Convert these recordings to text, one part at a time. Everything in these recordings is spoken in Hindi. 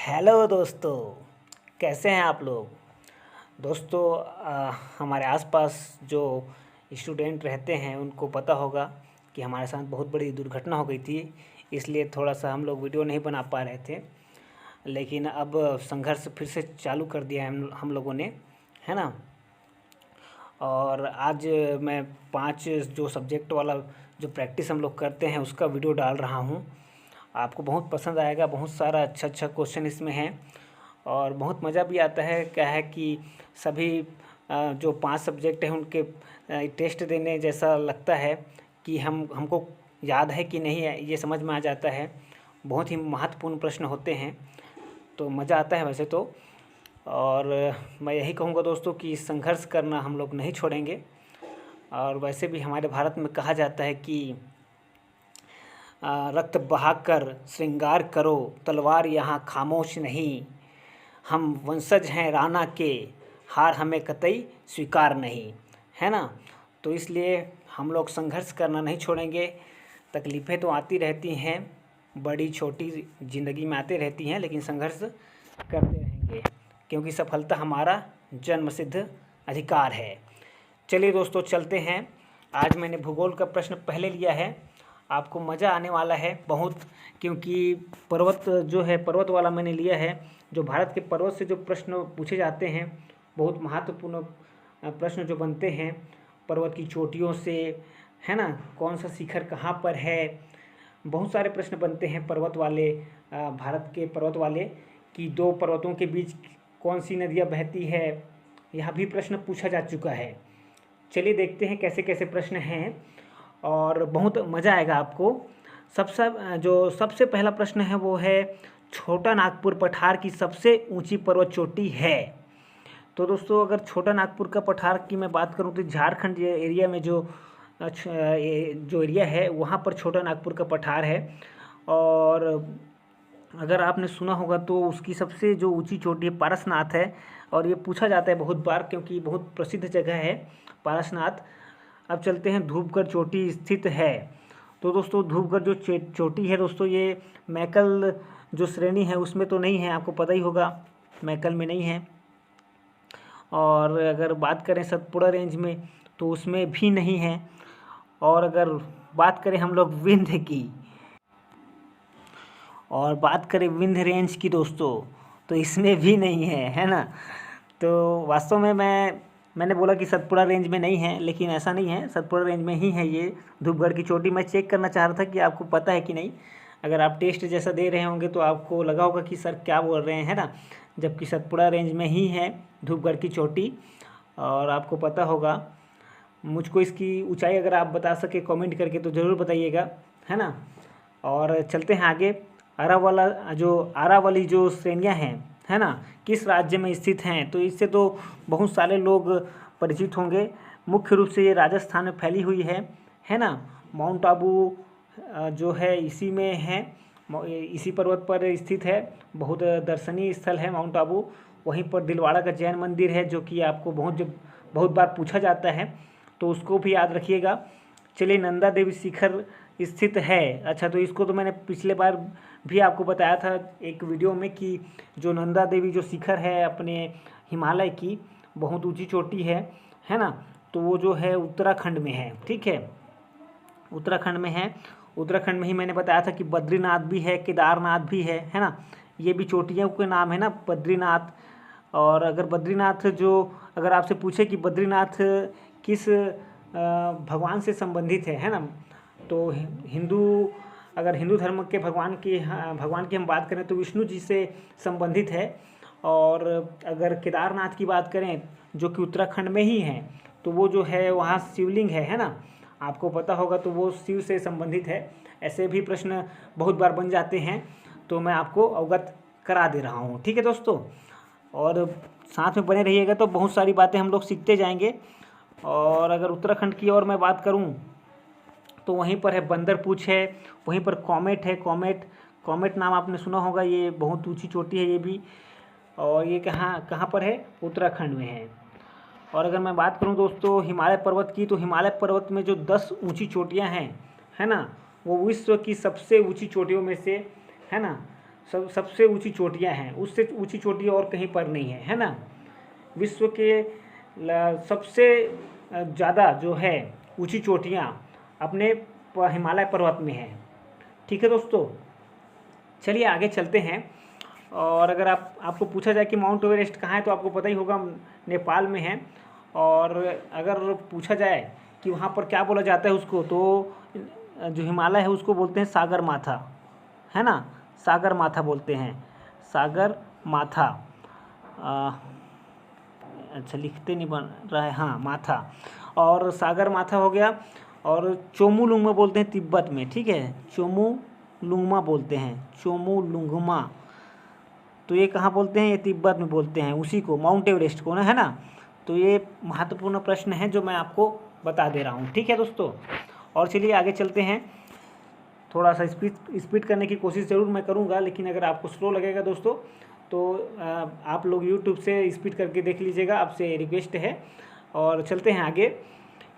हेलो दोस्तों, कैसे हैं आप लोग। दोस्तों, हमारे आसपास जो स्टूडेंट रहते हैं उनको पता होगा कि हमारे साथ बहुत बड़ी दुर्घटना हो गई थी। इसलिए थोड़ा सा हम लोग वीडियो नहीं बना पा रहे थे, लेकिन अब संघर्ष फिर से चालू कर दिया है हम लोगों ने, है ना। और आज मैं 5 जो सब्जेक्ट वाला जो प्रैक्टिस हम लोग करते हैं उसका वीडियो डाल रहा हूँ। आपको बहुत पसंद आएगा। बहुत सारा अच्छा क्वेश्चन इसमें है और बहुत मज़ा भी आता है। क्या है कि सभी जो 5 सब्जेक्ट हैं उनके टेस्ट देने जैसा लगता है कि हमको याद है कि नहीं है, ये समझ में आ जाता है। बहुत ही महत्वपूर्ण प्रश्न होते हैं, तो मज़ा आता है वैसे तो। और मैं यही कहूँगा दोस्तों कि संघर्ष करना हम लोग नहीं छोड़ेंगे। और वैसे भी हमारे भारत में कहा जाता है कि रक्त बहाकर श्रृंगार करो, तलवार यहाँ खामोश नहीं। हम वंशज हैं राणा के, हार हमें कतई स्वीकार नहीं, है ना। तो इसलिए हम लोग संघर्ष करना नहीं छोड़ेंगे। तकलीफ़ें तो आती रहती हैं, बड़ी छोटी ज़िंदगी में आती रहती हैं, लेकिन संघर्ष करते रहेंगे क्योंकि सफलता हमारा जन्मसिद्ध अधिकार है। चलिए दोस्तों, चलते हैं। आज मैंने भूगोल का प्रश्न पहले लिया है, आपको मज़ा आने वाला है बहुत, क्योंकि पर्वत जो है पर्वत वाला मैंने लिया है। जो भारत के पर्वत से जो प्रश्न पूछे जाते हैं, बहुत महत्वपूर्ण प्रश्न जो बनते हैं पर्वत की चोटियों से, है ना। कौन सा शिखर कहाँ पर है, बहुत सारे प्रश्न बनते हैं पर्वत वाले। भारत के पर्वत वाले कि 2 पर्वतों के बीच कौन सी नदियाँ बहती है, यह भी प्रश्न पूछा जा चुका है। चलिए देखते हैं कैसे कैसे प्रश्न हैं और बहुत मज़ा आएगा आपको। सबसे पहला प्रश्न है वो है, छोटा नागपुर पठार की सबसे ऊंची पर्वत चोटी है। तो दोस्तों, अगर छोटा नागपुर का पठार की मैं बात करूं तो झारखंड एरिया में जो एरिया है वहाँ पर छोटा नागपुर का पठार है। और अगर आपने सुना होगा तो उसकी सबसे जो ऊंची चोटी है पारसनाथ है। और ये पूछा जाता है बहुत बार क्योंकि बहुत प्रसिद्ध जगह है पारसनाथ। अब चलते हैं धूपगढ़ चोटी स्थित है। तो दोस्तों, धूपगढ़ जो चोटी है दोस्तों, ये मैकल जो श्रेणी है उसमें तो नहीं है, आपको पता ही होगा मैकल में नहीं है। और अगर बात करें सतपुड़ा रेंज में तो उसमें भी नहीं है। और अगर बात करें हम लोग विंध्य की और बात करें विंध्य रेंज की दोस्तों, तो इसमें भी नहीं है ना। तो वास्तव में मैंने बोला कि सतपुड़ा रेंज में नहीं है, लेकिन ऐसा नहीं है, सतपुड़ा रेंज में ही है ये धूपगढ़ की चोटी। मैं चेक करना चाह रहा था कि आपको पता है कि नहीं। अगर आप टेस्ट जैसा दे रहे होंगे तो आपको लगा होगा कि सर क्या बोल रहे हैं, है ना, जबकि सतपुड़ा रेंज में ही है धूपगढ़ की चोटी। और आपको पता होगा। मुझको इसकी ऊंचाई अगर आप बता सके कमेंट करके तो ज़रूर बताइएगा, है ना। और चलते हैं आगे। आरावली जो श्रेणियाँ हैं, है ना, किस राज्य में स्थित हैं। तो इससे तो बहुत सारे लोग परिचित होंगे। मुख्य रूप से ये राजस्थान में फैली हुई है ना। माउंट आबू जो है इसी में है, इसी पर्वत पर स्थित है। बहुत दर्शनीय स्थल है माउंट आबू। वहीं पर दिलवाड़ा का जैन मंदिर है जो कि आपको बहुत बार पूछा जाता है, तो उसको भी याद रखिएगा। चलिए, नंदा देवी शिखर स्थित है। अच्छा, तो इसको तो मैंने पिछले बार भी आपको बताया था एक वीडियो में कि जो नंदा देवी जो शिखर है अपने हिमालय की बहुत ऊंची चोटी है ना। तो वो जो है उत्तराखंड में है, ठीक है, उत्तराखंड में है। उत्तराखंड में ही मैंने बताया था कि बद्रीनाथ भी है, केदारनाथ भी है ना। ये भी चोटियों के नाम है ना, बद्रीनाथ। और अगर बद्रीनाथ अगर आपसे पूछे कि बद्रीनाथ किस भगवान से संबंधित है ना, तो अगर हिंदू धर्म के भगवान की हम बात करें तो विष्णु जी से संबंधित है। और अगर केदारनाथ की बात करें जो कि उत्तराखंड में ही है, तो वो जो है वहाँ शिवलिंग है ना, आपको पता होगा, तो वो शिव से संबंधित है। ऐसे भी प्रश्न बहुत बार बन जाते हैं, तो मैं आपको अवगत करा दे रहा हूँ, ठीक है दोस्तों। और साथ में बने रहिएगा तो बहुत सारी बातें हम लोग सीखते जाएंगे। और अगर उत्तराखंड की और मैं बात करूँ तो वहीं पर है बंदरपूछ है, वहीं पर कॉमेट है। कॉमेट नाम आपने सुना होगा, ये बहुत ऊंची चोटी है ये भी। और ये कहाँ पर है, उत्तराखंड में है। और अगर मैं बात करूं दोस्तों हिमालय पर्वत की, तो हिमालय पर्वत में जो 10 ऊंची चोटियां हैं, है ना, वो विश्व की सबसे ऊंची चोटियों में से, है ना, सबसे ऊंची चोटियां हैं, उससे ऊंची चोटी और कहीं पर नहीं है ना। विश्व के सबसे ज़्यादा जो है ऊंची चोटियां अपने हिमालय पर्वत में हैं। ठीक है दोस्तों, चलिए आगे चलते हैं। और अगर आपको पूछा जाए कि माउंट एवरेस्ट कहाँ है तो आपको पता ही होगा, नेपाल में है। और अगर पूछा जाए कि वहाँ पर क्या बोला जाता है उसको, तो जो हिमालय है उसको बोलते हैं सागर माथा, है ना, सागर माथा बोलते हैं, सागर माथा। अच्छा लिखते नहीं बन रहा है, हाँ माथा, और सागर माथा हो गया। और चोमुलुंगमा बोलते हैं तिब्बत में, ठीक है, चोमुलुंगमा बोलते हैं, चोमुलुंगमा। तो ये कहाँ बोलते हैं, ये तिब्बत में बोलते हैं, उसी को माउंट एवरेस्ट को ना, है ना। तो ये महत्वपूर्ण प्रश्न है जो मैं आपको बता दे रहा हूँ। ठीक है दोस्तों, और चलिए आगे चलते हैं। थोड़ा सा स्पीड करने की कोशिश ज़रूर मैं करूँगा, लेकिन अगर आपको स्लो लगेगा दोस्तों तो आप लोग यूट्यूब से स्पीड करके देख लीजिएगा, आपसे रिक्वेस्ट है। और चलते हैं आगे।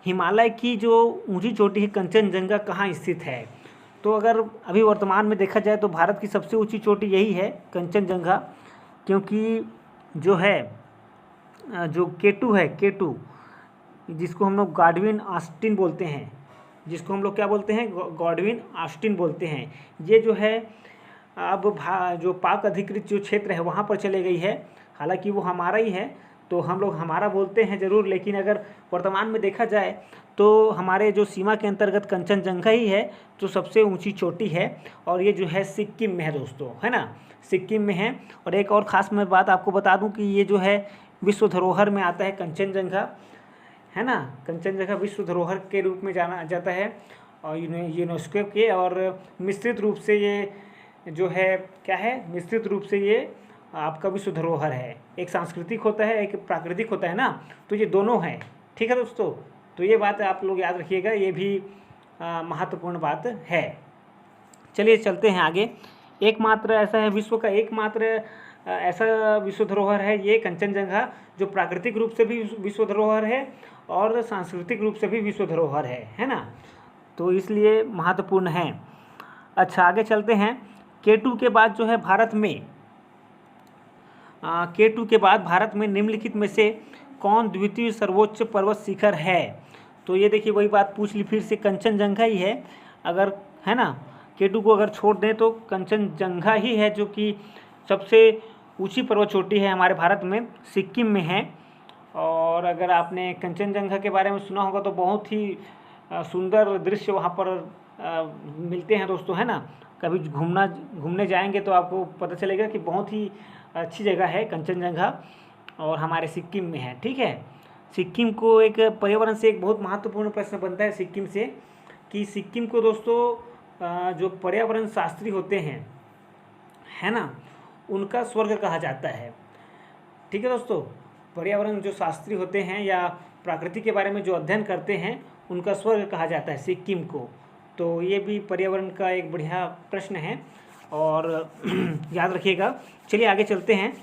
हिमालय की जो ऊंची चोटी है कंचनजंगा कहाँ स्थित है? तो अगर अभी वर्तमान में देखा जाए तो भारत की सबसे ऊंची चोटी यही है, कंचनजंगा। क्योंकि जो है जो K2 है, K2 जिसको हम लोग गॉडविन ऑस्टिन बोलते हैं, जिसको हम लोग क्या बोलते हैं, गॉडविन ऑस्टिन बोलते हैं, ये जो है अब जो पाक अधिकृत जो क्षेत्र है वहाँ पर चले गई है। हालांकि वो हमारा ही है तो हम लोग हमारा बोलते हैं ज़रूर, लेकिन अगर वर्तमान में देखा जाए तो हमारे जो सीमा के अंतर्गत कंचनजंगा ही है जो सबसे ऊंची चोटी है। और ये जो है सिक्किम में है दोस्तों, है ना, सिक्किम में है। और एक और ख़ास मैं बात आपको बता दूं कि ये जो है विश्व धरोहर में आता है कंचनजंगा, है ना। कंचनजंगा विश्व धरोहर के रूप में जाना जाता है और यूनेस्को के। और मिश्रित रूप से ये जो है क्या है, मिश्रित रूप से ये आपका विश्व धरोहर है। एक सांस्कृतिक होता है, एक प्राकृतिक होता है ना, तो ये दोनों हैं। ठीक है दोस्तों, तो ये बात आप लोग याद रखिएगा, ये भी महत्वपूर्ण बात है। चलिए चलते हैं आगे। एकमात्र ऐसा है, विश्व का एकमात्र ऐसा विश्व धरोहर है ये कंचनजंगा, जो प्राकृतिक रूप से भी विश्व धरोहर है और सांस्कृतिक रूप से भी विश्व धरोहर है ना। तो इसलिए महत्वपूर्ण है। अच्छा आगे चलते हैं। K2 के बाद जो है भारत में K2 के बाद भारत में निम्नलिखित में से कौन द्वितीय सर्वोच्च पर्वत शिखर है? तो ये देखिए वही बात पूछ ली फिर से, कंचनजंगा ही है अगर, है ना। K2 को अगर छोड़ दें तो कंचनजंगा ही है जो कि सबसे ऊंची पर्वत चोटी है हमारे भारत में, सिक्किम में है। और अगर आपने कंचनजंगा के बारे में सुना होगा तो बहुत ही सुंदर दृश्य वहाँ पर मिलते हैं दोस्तों, है ना। कभी घूमने जाएंगे तो आपको पता चलेगा कि बहुत ही अच्छी जगह है कंचनजंगा, और हमारे सिक्किम में है। ठीक है, सिक्किम को एक पर्यावरण से एक बहुत महत्वपूर्ण प्रश्न बनता है सिक्किम से, कि सिक्किम को दोस्तों जो पर्यावरण शास्त्री होते हैं, है ना, उनका स्वर्ग कहा जाता है। ठीक है दोस्तों, पर्यावरण जो शास्त्री होते हैं या प्रकृति के बारे में जो अध्ययन करते हैं उनका स्वर्ग कहा जाता है सिक्किम को। तो ये भी पर्यावरण का एक बढ़िया प्रश्न है और याद रखिएगा। चलिए आगे चलते हैं।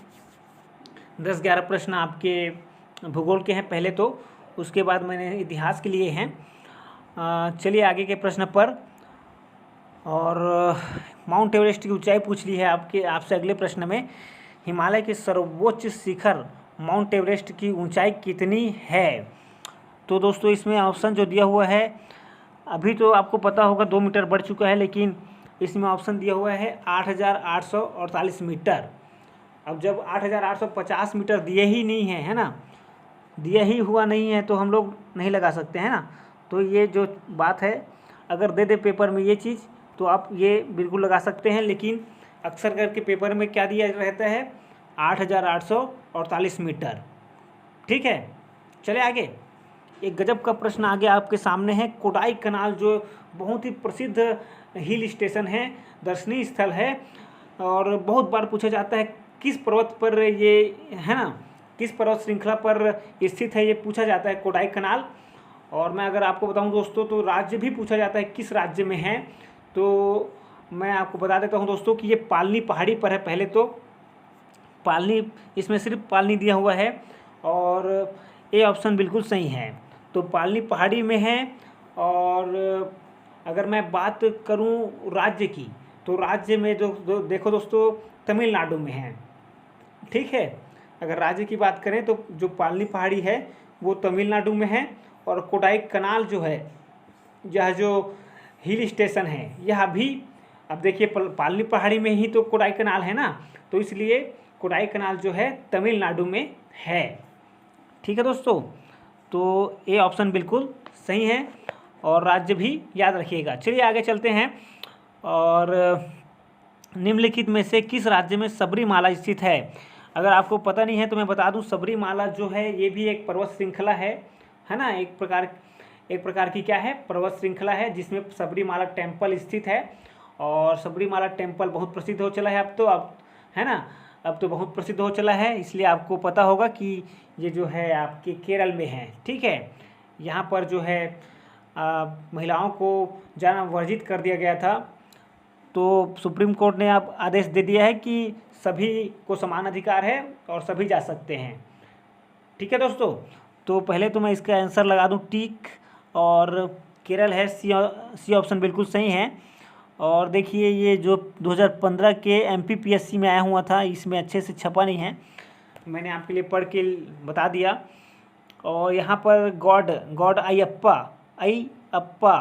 10-11 प्रश्न आपके भूगोल के हैं पहले तो, उसके बाद मैंने इतिहास के लिए हैं। चलिए आगे के प्रश्न पर। और माउंट एवरेस्ट की ऊंचाई पूछ ली है आपसे अगले प्रश्न में। हिमालय के सर्वोच्च शिखर माउंट एवरेस्ट की ऊंचाई कितनी है? तो दोस्तों इसमें ऑप्शन जो दिया हुआ है, अभी तो आपको पता होगा 2 मीटर बढ़ चुका है, लेकिन इसमें ऑप्शन दिया हुआ है 8,848 मीटर। अब जब 8,850 मीटर दिए ही नहीं है, है ना, दिया ही हुआ नहीं है तो हम लोग नहीं लगा सकते, हैं ना। तो ये जो बात है, अगर दे दे पेपर में ये चीज़ तो आप ये बिल्कुल लगा सकते हैं, लेकिन अक्सर करके पेपर में क्या दिया रहता है, 8,848 मीटर। ठीक है, चले आगे। एक गजब का प्रश्न आगे आपके सामने है। कोडाई कनाल जो बहुत ही प्रसिद्ध हिल स्टेशन है, दर्शनीय स्थल है, और बहुत बार पूछा जाता है किस पर्वत पर ये, है ना, किस पर्वत श्रृंखला पर स्थित है, ये पूछा जाता है कोडाई कनाल। और मैं अगर आपको बताऊं दोस्तों तो राज्य भी पूछा जाता है किस राज्य में है। तो मैं आपको बता देता हूं दोस्तों कि ये पालनी पहाड़ी पर है। पहले तो पालनी, इसमें सिर्फ पालनी दिया हुआ है और ये ऑप्शन बिल्कुल सही है। तो पालनी पहाड़ी में है। और अगर मैं बात करूं राज्य की, तो राज्य में देखो दोस्तों तमिलनाडु में है, ठीक है। अगर राज्य की बात करें तो जो पालनी पहाड़ी है वो तमिलनाडु में है, और कोडाई कनाल जो है, यह जो हिल स्टेशन है यह भी, अब देखिए पालनी पहाड़ी में ही तो कोडाई कनाल है ना, तो इसलिए कोडाई कनाल जो है तमिलनाडु में है, ठीक है दोस्तों। तो ये ऑप्शन बिल्कुल सही है, और राज्य भी याद रखिएगा। चलिए आगे चलते हैं। और निम्नलिखित में से किस राज्य में सबरीमाला स्थित है? अगर आपको पता नहीं है तो मैं बता दूं, सबरीमाला जो है ये भी एक पर्वत श्रृंखला है ना, एक प्रकार की क्या है, पर्वत श्रृंखला है, जिसमें सबरीमाला टेम्पल स्थित है। और सबरीमाला टेम्पल बहुत प्रसिद्ध हो चला है अब है ना, अब तो बहुत प्रसिद्ध हो चला है, इसलिए आपको पता होगा कि ये जो है आपके केरल में है, ठीक है। यहाँ पर जो है महिलाओं को जाना वर्जित कर दिया गया था, तो सुप्रीम कोर्ट ने अब आदेश दे दिया है कि सभी को समान अधिकार है और सभी जा सकते हैं, ठीक है दोस्तों। तो पहले तो मैं इसका आंसर लगा दूं टिक, और केरल है, सी ऑप्शन बिल्कुल सही है। और देखिए ये जो 2015 के MPPSC में आया हुआ था, इसमें अच्छे से छपा नहीं है, मैंने आपके लिए पढ़ के बता दिया। और यहाँ पर गॉड अयप्पा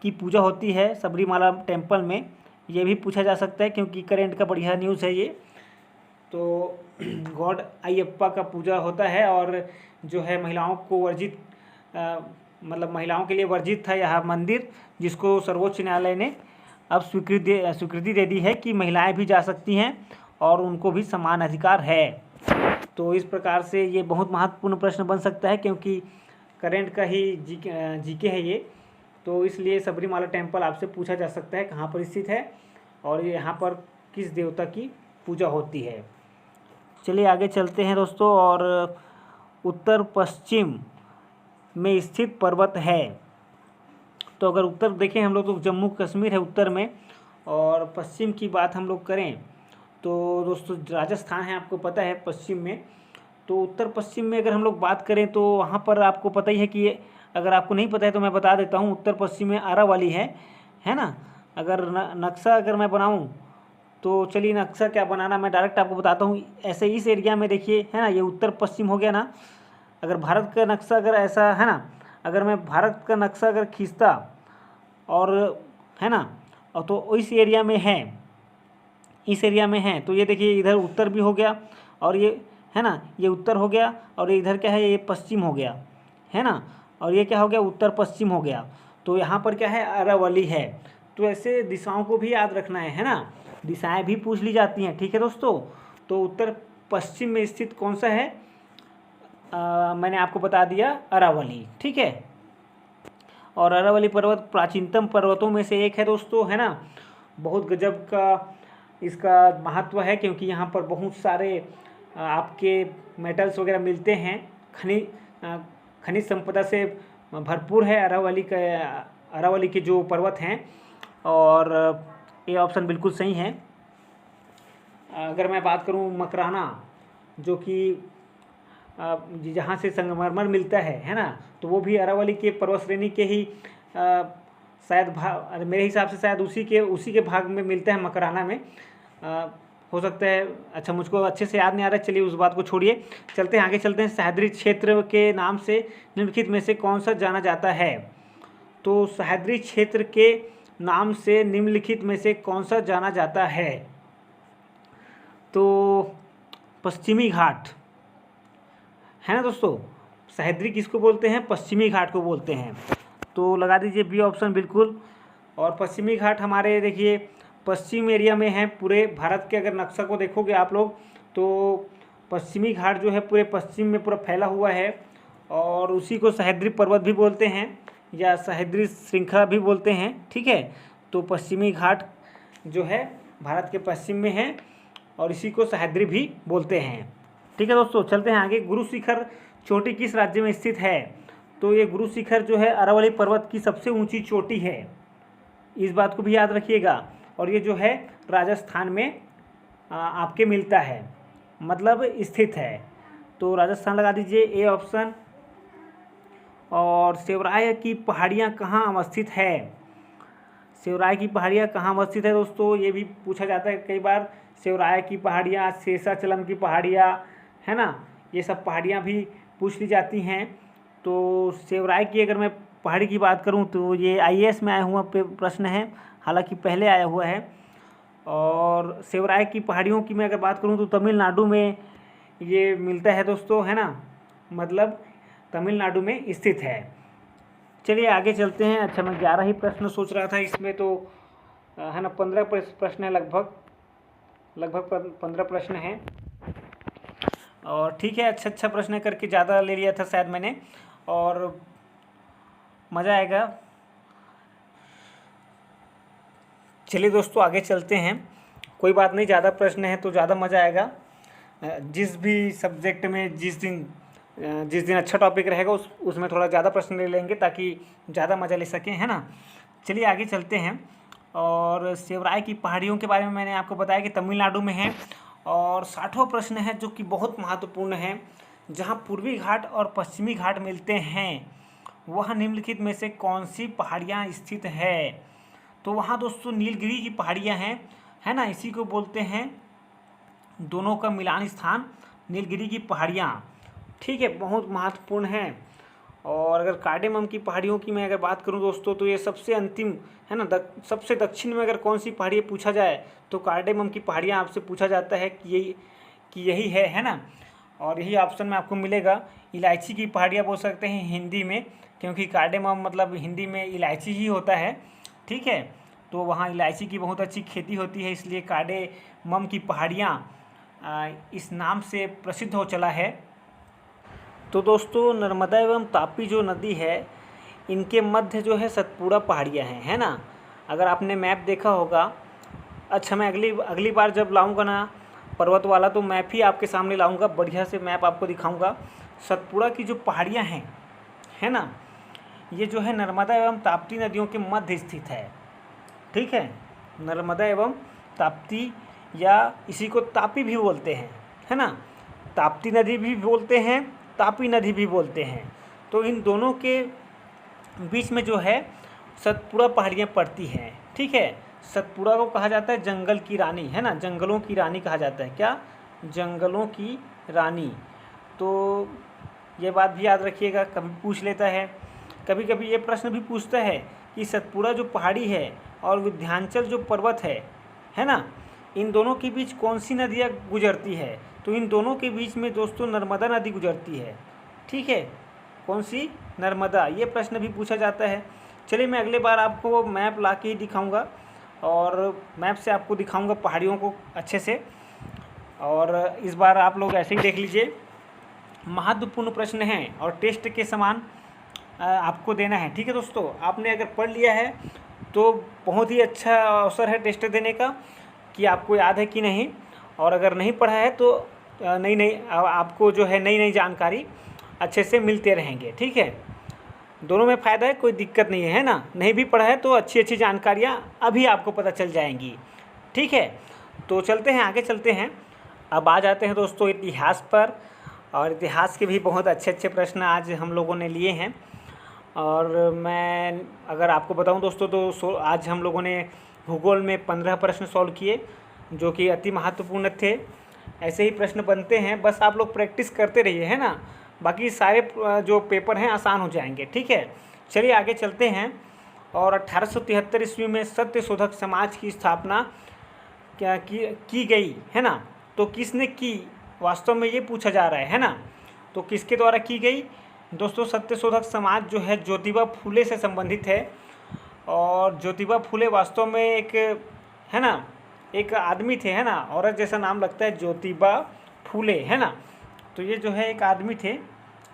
की पूजा होती है सबरीमाला टेम्पल में, ये भी पूछा जा सकता है क्योंकि करेंट का बढ़िया न्यूज़ है ये। तो गॉड अयप्पा का पूजा होता है, और जो है महिलाओं को वर्जित मतलब महिलाओं के लिए वर्जित था यह मंदिर, जिसको सर्वोच्च न्यायालय ने अब स्वीकृति दे दी है कि महिलाएं भी जा सकती हैं और उनको भी समान अधिकार है। तो इस प्रकार से ये बहुत महत्वपूर्ण प्रश्न बन सकता है, क्योंकि करेंट का ही जीके है ये, तो इसलिए सबरीमाला टेम्पल आपसे पूछा जा सकता है कहाँ पर स्थित है और यहाँ पर किस देवता की पूजा होती है। चलिए आगे चलते हैं दोस्तों। और उत्तर पश्चिम में स्थित पर्वत है, तो अगर उत्तर देखें हम लोग तो जम्मू कश्मीर है उत्तर में, और पश्चिम की बात हम लोग करें तो दोस्तों राजस्थान है, आपको पता है पश्चिम में। तो उत्तर पश्चिम में अगर हम लोग बात करें तो वहाँ पर आपको पता ही है कि अगर आपको नहीं पता है तो मैं बता देता हूँ, उत्तर पश्चिम में अरावली है ना। अगर नक्शा अगर मैं बनाऊँ तो चलिए नक्शा क्या बनाना, मैं डायरेक्ट आपको बताता हूँ। ऐसे इस एरिया में देखिए है ना, ये उत्तर पश्चिम हो गया ना। अगर भारत का नक्शा अगर ऐसा है ना, अगर मैं भारत का नक्शा अगर खींचता और है ना, और तो इस एरिया में है, तो ये देखिए इधर उत्तर भी हो गया, और ये है ना, ये उत्तर हो गया, और ये इधर क्या है, ये पश्चिम हो गया है ना, और ये क्या हो गया, उत्तर पश्चिम हो गया। तो यहाँ पर क्या है, अरावली है। तो ऐसे दिशाओं को भी याद रखना है ना, दिशाएं भी पूछ ली जाती हैं, ठीक है दोस्तों। तो उत्तर पश्चिम में स्थित कौन सा है, मैंने आपको बता दिया अरावली, ठीक है। और अरावली पर्वत प्राचीनतम पर्वतों में से एक है दोस्तों, है ना। बहुत गजब का इसका महत्व है, क्योंकि यहाँ पर बहुत सारे आपके मेटल्स वगैरह मिलते हैं, खनिज संपदा से भरपूर है अरावली के जो पर्वत हैं। और ये ऑप्शन बिल्कुल सही है। अगर मैं बात करूँ मकराना, जो कि जहाँ से संगमरमर मिलता है ना, तो वो भी अरावली के पर्वत श्रेणी के ही शायद मेरे हिसाब से शायद उसी के भाग में मिलता है, मकराना में हो सकता है। अच्छा, मुझको अच्छे से याद नहीं आ रहा है, चलिए उस बात को छोड़िए, चलते हैं आगे चलते हैं। सह्याद्री क्षेत्र के नाम से निम्नलिखित में से कौन सा जाना जाता है? तो सह्याद्री क्षेत्र के नाम से निम्नलिखित में से कौन सा जाना जाता है? तो पश्चिमी घाट है ना दोस्तों। सह्याद्री किसको बोलते हैं? पश्चिमी घाट को बोलते हैं। तो लगा दीजिए बी ऑप्शन बिल्कुल। और पश्चिमी घाट हमारे देखिए पश्चिम एरिया में है पूरे भारत के। अगर नक्शा को देखोगे आप लोग तो पश्चिमी घाट जो है पूरे पश्चिम में पूरा फैला हुआ है, और उसी को सह्याद्री पर्वत भी बोलते हैं या सह्याद्री श्रृंखला भी बोलते हैं, ठीक है। तो पश्चिमी घाट जो है भारत के पश्चिम में है और इसी को सह्याद्री भी बोलते हैं, ठीक है दोस्तों। चलते हैं आगे। गुरु शिखर चोटी किस राज्य में स्थित है? तो ये गुरु शिखर जो है अरावली पर्वत की सबसे ऊंची चोटी है, इस बात को भी याद रखिएगा। और ये जो है राजस्थान में आपके मिलता है, मतलब स्थित है। तो राजस्थान लगा दीजिए ए ऑप्शन। और सेवराय की पहाड़ियाँ कहाँ अवस्थित है? शिवराय की पहाड़ियाँ कहाँ अवस्थित है दोस्तों, ये भी पूछा जाता है कई बार। शिवराय की पहाड़ियाँ, शेषाचलम की पहाड़ियाँ, है ना, ये सब पहाड़ियाँ भी पूछ ली जाती हैं। तो शिवराय की अगर मैं पहाड़ी की बात करूं तो ये IAS में आया हुआ प्रश्न है, हालांकि पहले आया हुआ है। और शिवराय की पहाड़ियों की मैं अगर बात करूं तो तमिलनाडु में ये मिलता है दोस्तों, है ना, मतलब तमिलनाडु में स्थित है। चलिए आगे चलते हैं। अच्छा, मैं 11 ही प्रश्न सोच रहा था इसमें, तो है ना 15 प्रश्न है, लगभग 15 प्रश्न हैं। और ठीक है, अच्छा प्रश्न करके ज़्यादा ले लिया था शायद मैंने, और मज़ा आएगा। चलिए दोस्तों आगे चलते हैं। कोई बात नहीं, ज़्यादा प्रश्न है तो ज़्यादा मज़ा आएगा। जिस भी सब्जेक्ट में जिस दिन अच्छा टॉपिक रहेगा उसमें थोड़ा ज़्यादा प्रश्न ले लेंगे ताकि ज़्यादा मज़ा ले सकें, है ना। चलिए आगे चलते हैं। और शिवराय की पहाड़ियों के बारे में मैंने आपको बताया कि तमिलनाडु में है। और 60वां प्रश्न है जो कि बहुत महत्वपूर्ण है, जहाँ पूर्वी घाट और पश्चिमी घाट मिलते हैं वह निम्नलिखित में से कौन सी पहाड़ियाँ स्थित है। तो वहाँ दोस्तों नीलगिरी की पहाड़ियाँ हैं, है ना, इसी को बोलते हैं दोनों का मिलान स्थान नीलगिरी की पहाड़ियाँ। ठीक है, बहुत महत्वपूर्ण है। और अगर कार्डेमम की पहाड़ियों की मैं अगर बात करूं दोस्तों तो ये सबसे अंतिम, है ना, सबसे दक्षिण में अगर कौन सी पहाड़ी पूछा जाए तो कार्डेमम की पहाड़ियाँ आपसे पूछा जाता है कि यही है ना। और यही ऑप्शन में आपको मिलेगा। इलायची की पहाड़ियाँ बोल सकते हैं हिंदी में, क्योंकि कार्डेमम मतलब हिंदी में इलायची ही होता है। ठीक है, तो वहाँ इलायची की बहुत अच्छी खेती होती है, इसलिए कार्डेमम की पहाड़ियाँ इस नाम से प्रसिद्ध हो चला है। तो दोस्तों नर्मदा एवं तापी जो नदी है इनके मध्य जो है सतपुड़ा पहाड़ियाँ हैं, है ना। अगर आपने मैप देखा होगा, अच्छा मैं अगली बार जब लाऊंगा ना पर्वत वाला तो मैप ही आपके सामने लाऊंगा, बढ़िया से मैप आपको दिखाऊंगा। सतपुड़ा की जो पहाड़ियाँ हैं, है ना, ये जो है नर्मदा एवं ताप्ती नदियों के मध्य स्थित है। ठीक है, नर्मदा एवं ताप्ती, या इसी को तापी भी बोलते हैं, है ना, ताप्ती नदी भी बोलते हैं, तापी नदी भी बोलते हैं। तो इन दोनों के बीच में जो है सतपुड़ा पहाड़ियाँ पड़ती हैं। ठीक है, सतपुड़ा को कहा जाता है जंगल की रानी, है ना, जंगलों की रानी कहा जाता है। क्या? जंगलों की रानी। तो ये बात भी याद रखिएगा, कभी पूछ लेता है, कभी ये प्रश्न भी पूछता है कि सतपुड़ा जो पहाड़ी है और विंध्याचल जो पर्वत है ना, इन दोनों के बीच कौन सी नदियाँ गुजरती है। तो इन दोनों के बीच में दोस्तों नर्मदा नदी गुजरती है। ठीक है, कौन सी? नर्मदा। ये प्रश्न भी पूछा जाता है। चलिए मैं अगले बार आपको मैप ला के ही दिखाऊंगा, और मैप से आपको दिखाऊंगा पहाड़ियों को अच्छे से। और इस बार आप लोग ऐसे ही देख लीजिए, महत्वपूर्ण प्रश्न हैं और टेस्ट के समान आपको देना है। ठीक है दोस्तों, आपने अगर पढ़ लिया है तो बहुत ही अच्छा अवसर है टेस्ट देने का कि आपको याद है कि नहीं, और अगर नहीं पढ़ा है तो नई आपको जो है नई जानकारी अच्छे से मिलते रहेंगे। ठीक है, दोनों में फ़ायदा है, कोई दिक्कत नहीं है ना। नहीं भी पढ़ा है तो अच्छी जानकारियाँ अभी आपको पता चल जाएंगी। ठीक है, तो चलते हैं, आगे चलते हैं। अब आ जाते हैं दोस्तों इतिहास पर, और इतिहास के भी बहुत अच्छे प्रश्न आज हम लोगों ने लिए हैं। और मैं अगर आपको बताऊं दोस्तों तो आज हम लोगों ने भूगोल में 15 प्रश्न सॉल्व किए, जो कि अति महत्वपूर्ण थे। ऐसे ही प्रश्न बनते हैं, बस आप लोग प्रैक्टिस करते रहिए, है ना, बाकी सारे जो पेपर हैं आसान हो जाएंगे। ठीक है, चलिए आगे चलते हैं। और 1873 ईस्वी में सत्यशोधक समाज की स्थापना क्या की गई, है ना। तो किसने की, वास्तव में ये पूछा जा रहा है ना, तो किसके द्वारा की गई दोस्तों। सत्यशोधक समाज जो है ज्योतिबा फूले से संबंधित है। और ज्योतिबा फूले वास्तव में एक, है ना, एक आदमी थे, है ना, औरत जैसा नाम लगता है, ज्योतिबा फूले, है ना। तो ये जो है एक आदमी थे,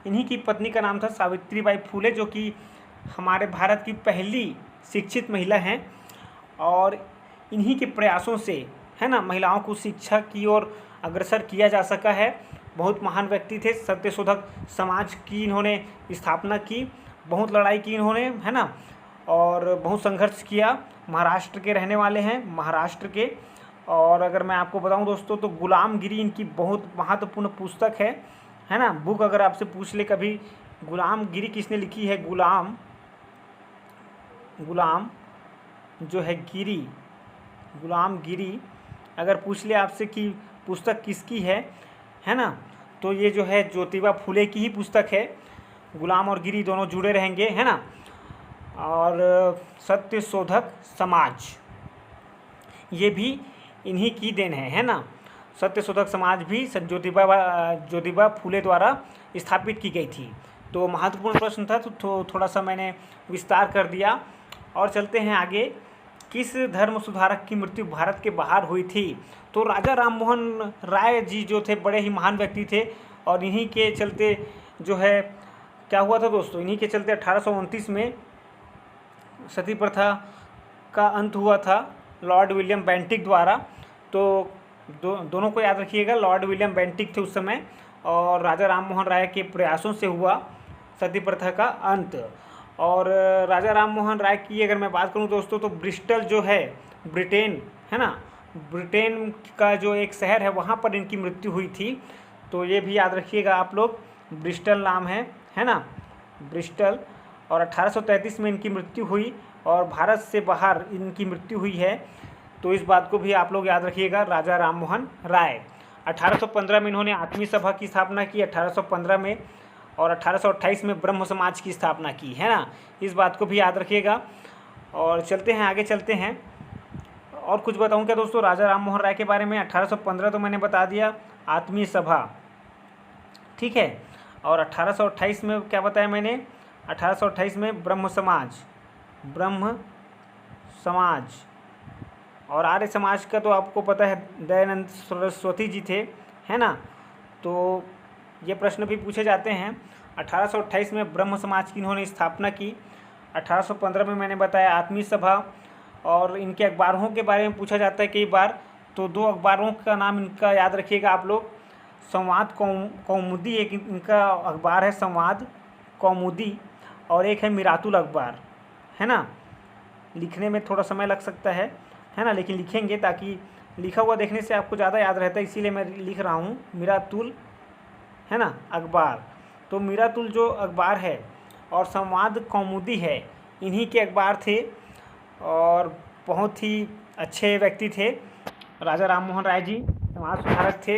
इन्हीं की पत्नी का नाम था सावित्रीबाई फूले, जो कि हमारे भारत की पहली शिक्षित महिला हैं। और इन्हीं के प्रयासों से, है ना, महिलाओं को शिक्षा की ओर अग्रसर किया जा सका है। बहुत महान व्यक्ति थे, सत्यशोधक समाज की इन्होंने स्थापना की, बहुत लड़ाई की इन्होंने, है ना, और बहुत संघर्ष किया। महाराष्ट्र के रहने वाले हैं, महाराष्ट्र के। और अगर मैं आपको बताऊं दोस्तों तो गुलामगिरी इनकी बहुत महत्वपूर्ण पुस्तक है ना। बुक अगर आपसे पूछ ले कभी, गुलामगिरी किसने लिखी है, गुलाम जो है गिरी, गुलाम गिरी अगर पूछ ले आपसे कि पुस्तक किसकी है ना, तो ये जो है ज्योतिबा फुले की ही पुस्तक है। गुलाम और गिरी दोनों जुड़े रहेंगे, है ना। और सत्य शोधक समाज, ये भी इन्हीं की देन है ना। सत्य शोधक समाज भी ज्योतिबा फुले द्वारा स्थापित की गई थी। तो महत्वपूर्ण प्रश्न था, तो थोड़ा सा मैंने विस्तार कर दिया। और चलते हैं आगे। किस धर्म सुधारक की मृत्यु भारत के बाहर हुई थी? तो राजा राम मोहन राय जी जो थे बड़े ही महान व्यक्ति थे, और इन्हीं के चलते जो है क्या हुआ था दोस्तों, इन्हीं के चलते 1829 में सती प्रथा का अंत हुआ था लॉर्ड विलियम बेंटिक द्वारा। तो दोनों को याद रखिएगा, लॉर्ड विलियम बेंटिक थे उस समय, और राजा राम मोहन राय के प्रयासों से हुआ सती प्रथा का अंत। और राजा राम मोहन राय की अगर मैं बात करूं दोस्तों, तो ब्रिस्टल जो है ब्रिटेन, है ना, ब्रिटेन का जो एक शहर है वहाँ पर इनकी मृत्यु हुई थी। तो ये भी याद रखिएगा आप लोग, ब्रिस्टल नाम है ना, ब्रिस्टल। और 1833 में इनकी मृत्यु हुई, और भारत से बाहर इनकी मृत्यु हुई है। तो इस बात को भी आप लोग याद रखिएगा, राजा राम मोहन राय। 1815 में इन्होंने आत्मीय सभा की स्थापना की, 1815 में, और 1828 में ब्रह्म समाज की स्थापना की, है ना। इस बात को भी याद रखिएगा। और चलते हैं आगे, चलते हैं। और कुछ बताऊं क्या दोस्तों राजा राम मोहन राय के बारे में? 1815 तो मैंने बता दिया, आत्मीय सभा, ठीक है। और 1828 में क्या बताया मैंने? 1828 में ब्रह्म समाज। और आर्य समाज का तो आपको पता है, दयानंद सरस्वती जी थे, है ना। तो ये प्रश्न भी पूछे जाते हैं। 1828 में ब्रह्म समाज की इन्होंने स्थापना की। 1815 में मैंने बताया आत्मीय सभा। और इनके अखबारों के बारे में पूछा जाता है कई बार, तो 2 अखबारों का नाम इनका याद रखिएगा आप लोग। संवाद कौमुदी एक इनका अखबार है, संवाद कौमुदी, और एक है मिरातुल अखबार, है ना। लिखने में थोड़ा समय लग सकता है ना, लेकिन लिखेंगे, ताकि लिखा हुआ देखने से आपको ज़्यादा याद रहता है, इसीलिए मैं लिख रहा हूँ मिरातुल, है ना, अखबार। तो मिरातुल जो अखबार है और संवाद कौमुदी है, इन्हीं के अखबार थे, और बहुत ही अच्छे व्यक्ति थे राजा राम मोहन राय जी। समाज सुधारक थे,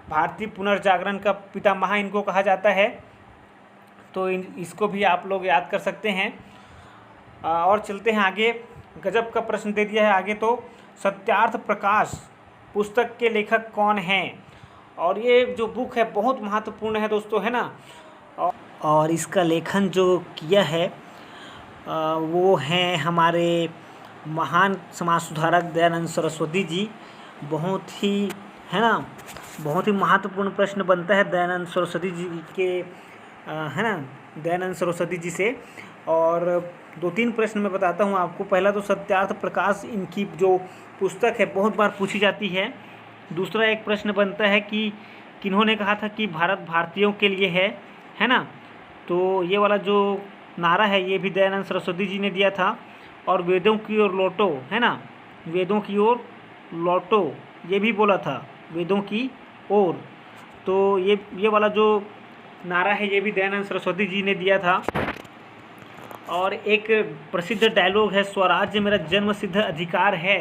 भारतीय पुनर्जागरण का पितामह इनको कहा जाता है। तो इसको भी आप लोग याद कर सकते हैं। और चलते हैं आगे। गजब का प्रश्न दे दिया है आगे। तो सत्यार्थ प्रकाश पुस्तक के लेखक कौन हैं? और ये जो बुक है बहुत महत्वपूर्ण है दोस्तों, है ना। और इसका लेखन जो किया है वो हैं हमारे महान समाज सुधारक दयानंद सरस्वती जी। बहुत ही, है ना, बहुत ही महत्वपूर्ण प्रश्न बनता है दयानंद सरस्वती जी के, है ना, दयानंद सरस्वती जी से। और 2-3 प्रश्न मैं बताता हूँ आपको। पहला तो सत्यार्थ प्रकाश, इनकी जो पुस्तक है बहुत बार पूछी जाती है। दूसरा एक प्रश्न बनता है कि किन्होंने कहा था कि भारत भारतीयों के लिए है ना। तो ये वाला जो नारा है ये भी दयानंद सरस्वती जी ने दिया था। और वेदों की ओर लौटो, है ना, वेदों की ओर लौटो, ये भी बोला था, वेदों की ओर। तो ये वाला जो नारा है ये भी दयानंद सरस्वती जी ने दिया था। और एक प्रसिद्ध डायलॉग है, स्वराज्य मेरा जन्म सिद्ध अधिकार है,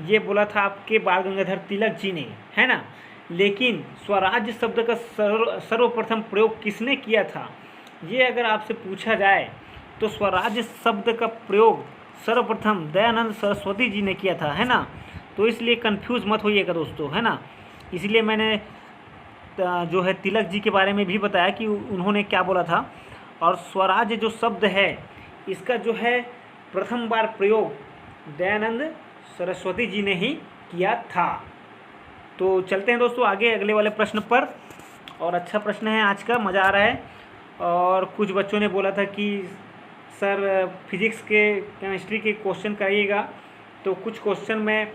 ये बोला था आपके बाल गंगाधर तिलक जी ने, है ना। लेकिन स्वराज्य शब्द का सर्वप्रथम प्रयोग किसने किया था? ये अगर आपसे पूछा जाए तो स्वराज्य शब्द का प्रयोग सर्वप्रथम दयानंद सरस्वती जी ने किया था, है ना। तो इसलिए कंफ्यूज मत होइएगा दोस्तों, है ना। इसलिए मैंने जो है तिलक जी के बारे में भी बताया कि उन्होंने क्या बोला था। और स्वराज्य जो शब्द है इसका जो है प्रथम बार प्रयोग दयानंद सरस्वती जी ने ही किया था। तो चलते हैं दोस्तों आगे अगले वाले प्रश्न पर। और अच्छा प्रश्न है आज का, मज़ा आ रहा है। और कुछ बच्चों ने बोला था कि सर फिजिक्स के, केमिस्ट्री के क्वेश्चन कराइएगा। तो कुछ क्वेश्चन मैं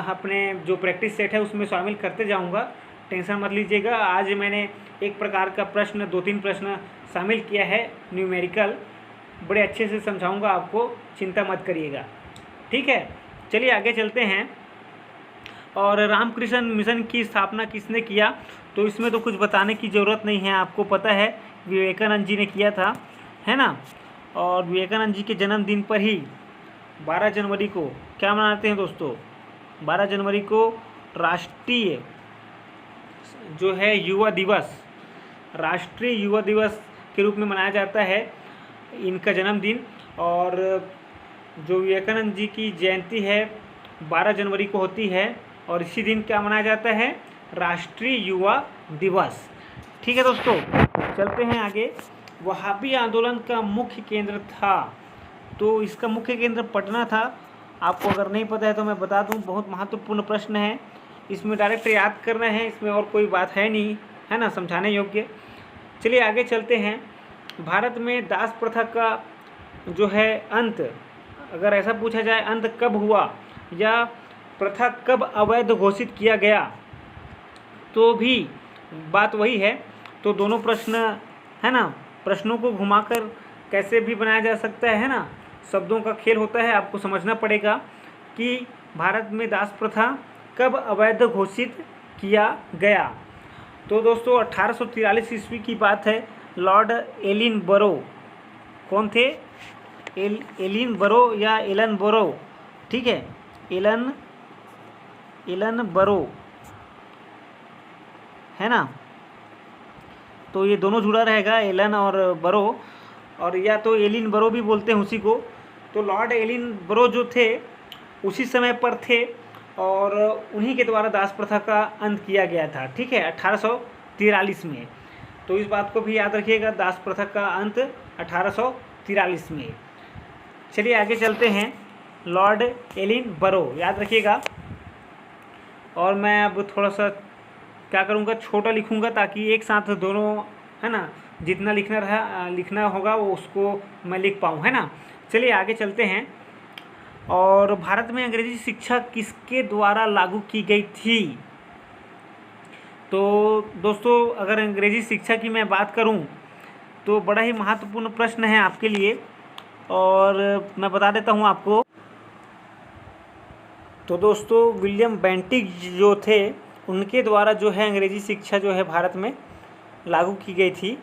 अपने जो प्रैक्टिस सेट है उसमें शामिल करते जाऊंगा, टेंशन मत लीजिएगा। आज मैंने एक प्रकार का प्रश्न, 2-3 प्रश्न शामिल किया है न्यूमेरिकल, बड़े अच्छे से समझाऊंगा आपको, चिंता मत करिएगा, ठीक है। चलिए आगे चलते हैं। और रामकृष्ण मिशन की स्थापना किसने किया? तो इसमें तो कुछ बताने की ज़रूरत नहीं है, आपको पता है विवेकानंद जी ने किया था, है ना। और विवेकानंद जी के जन्मदिन पर ही 12 जनवरी को क्या मनाते हैं दोस्तों? 12 जनवरी को राष्ट्रीय जो है युवा दिवस, राष्ट्रीय युवा दिवस के रूप में मनाया जाता है इनका जन्मदिन। और जो विवेकानंद जी की जयंती है 12 जनवरी को होती है, और इसी दिन क्या मनाया जाता है? राष्ट्रीय युवा दिवस। ठीक है दोस्तों, चलते हैं आगे। वहाबी आंदोलन का मुख्य केंद्र था, तो इसका मुख्य केंद्र पटना था। आपको अगर नहीं पता है तो मैं बता दूं, बहुत महत्वपूर्ण प्रश्न है, इसमें डायरेक्ट याद करना है, इसमें और कोई बात है नहीं, है ना, समझाने योग्य। चलिए आगे चलते हैं। भारत में दास प्रथा का जो है अंत, अगर ऐसा पूछा जाए अंत कब हुआ या प्रथा कब अवैध घोषित किया गया, तो भी बात वही है। तो दोनों प्रश्न है ना, प्रश्नों को घुमाकर कैसे भी बनाया जा सकता है ना, शब्दों का खेल होता है। आपको समझना पड़ेगा कि भारत में दास प्रथा कब अवैध घोषित किया गया। तो दोस्तों 1843 ईस्वी की बात है। लॉर्ड एलिन बरो, कौन थे? एलिन बरो या एलन बरो, ठीक है, एलन बरो है ना, तो ये दोनों जुड़ा रहेगा, एलन और बरो, और या तो एलिन बरो भी बोलते हैं उसी को। तो लॉर्ड एलिन बरो जो थे उसी समय पर थे, और उन्हीं के द्वारा दास प्रथा का अंत किया गया था। ठीक है, 1843 में। तो इस बात को भी याद रखिएगा, दास प्रथा का अंत 1843 में। चलिए आगे चलते हैं। लॉर्ड एलिन बरो याद रखिएगा, और मैं अब थोड़ा सा क्या करूँगा, छोटा लिखूँगा ताकि एक साथ दोनों, है ना, जितना लिखना होगा वो उसको मैं लिख पाऊँ, है ना। चलिए आगे चलते हैं। और भारत में अंग्रेजी शिक्षा किसके द्वारा लागू की गई थी? तो दोस्तों अगर अंग्रेजी शिक्षा की मैं बात करूं तो बड़ा ही महत्वपूर्ण प्रश्न है आपके लिए, और मैं बता देता हूं आपको। तो दोस्तों विलियम बेंटिक जो थे उनके द्वारा जो है अंग्रेजी शिक्षा जो है भारत में लागू की गई थी,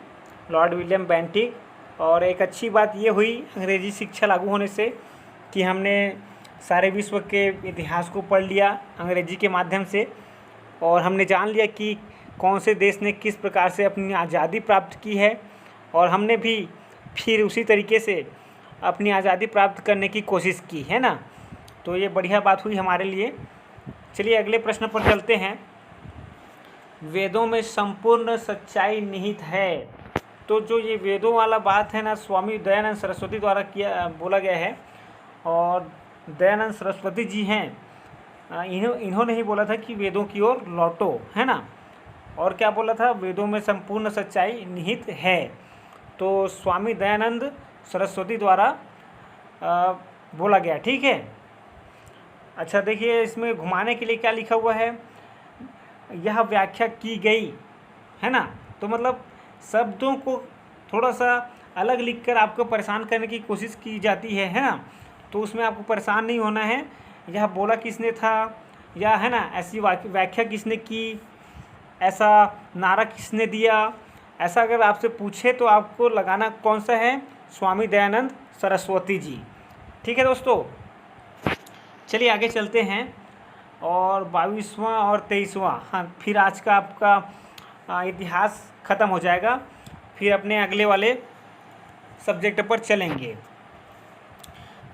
लॉर्ड विलियम बेंटिक। और एक अच्छी बात ये हुई अंग्रेजी शिक्षा लागू होने से कि हमने सारे विश्व के इतिहास को पढ़ लिया अंग्रेजी के माध्यम से, और हमने जान लिया कि कौन से देश ने किस प्रकार से अपनी आज़ादी प्राप्त की है, और हमने भी फिर उसी तरीके से अपनी आज़ादी प्राप्त करने की कोशिश की, है ना। तो ये बढ़िया बात हुई हमारे लिए। चलिए अगले प्रश्न पर चलते हैं। वेदों में संपूर्ण सच्चाई निहित है। तो जो ये वेदों वाला बात है ना, स्वामी दयानंद सरस्वती द्वारा बोला गया है, और दयानंद सरस्वती जी हैं, इन्होंने ही बोला था कि वेदों की ओर लौटो, है ना। और क्या बोला था? वेदों में संपूर्ण सच्चाई निहित है। तो स्वामी दयानंद सरस्वती द्वारा बोला गया, ठीक है। अच्छा देखिए, इसमें घुमाने के लिए क्या लिखा हुआ है, यह व्याख्या की गई, है ना। तो मतलब शब्दों को थोड़ा सा अलग लिखकर आपको परेशान करने की कोशिश की जाती है ना। तो उसमें आपको परेशान नहीं होना है, यह बोला किसने था, या है ना ऐसी व्याख्या किसने की, ऐसा नारा किसने दिया, ऐसा अगर आपसे पूछे तो आपको लगाना कौन सा है, स्वामी दयानंद सरस्वती जी। ठीक है दोस्तों, चलिए आगे चलते हैं। और 22वां और 23वां, हाँ, फिर आज का आपका इतिहास ख़त्म हो जाएगा, फिर अपने अगले वाले सब्जेक्ट पर चलेंगे।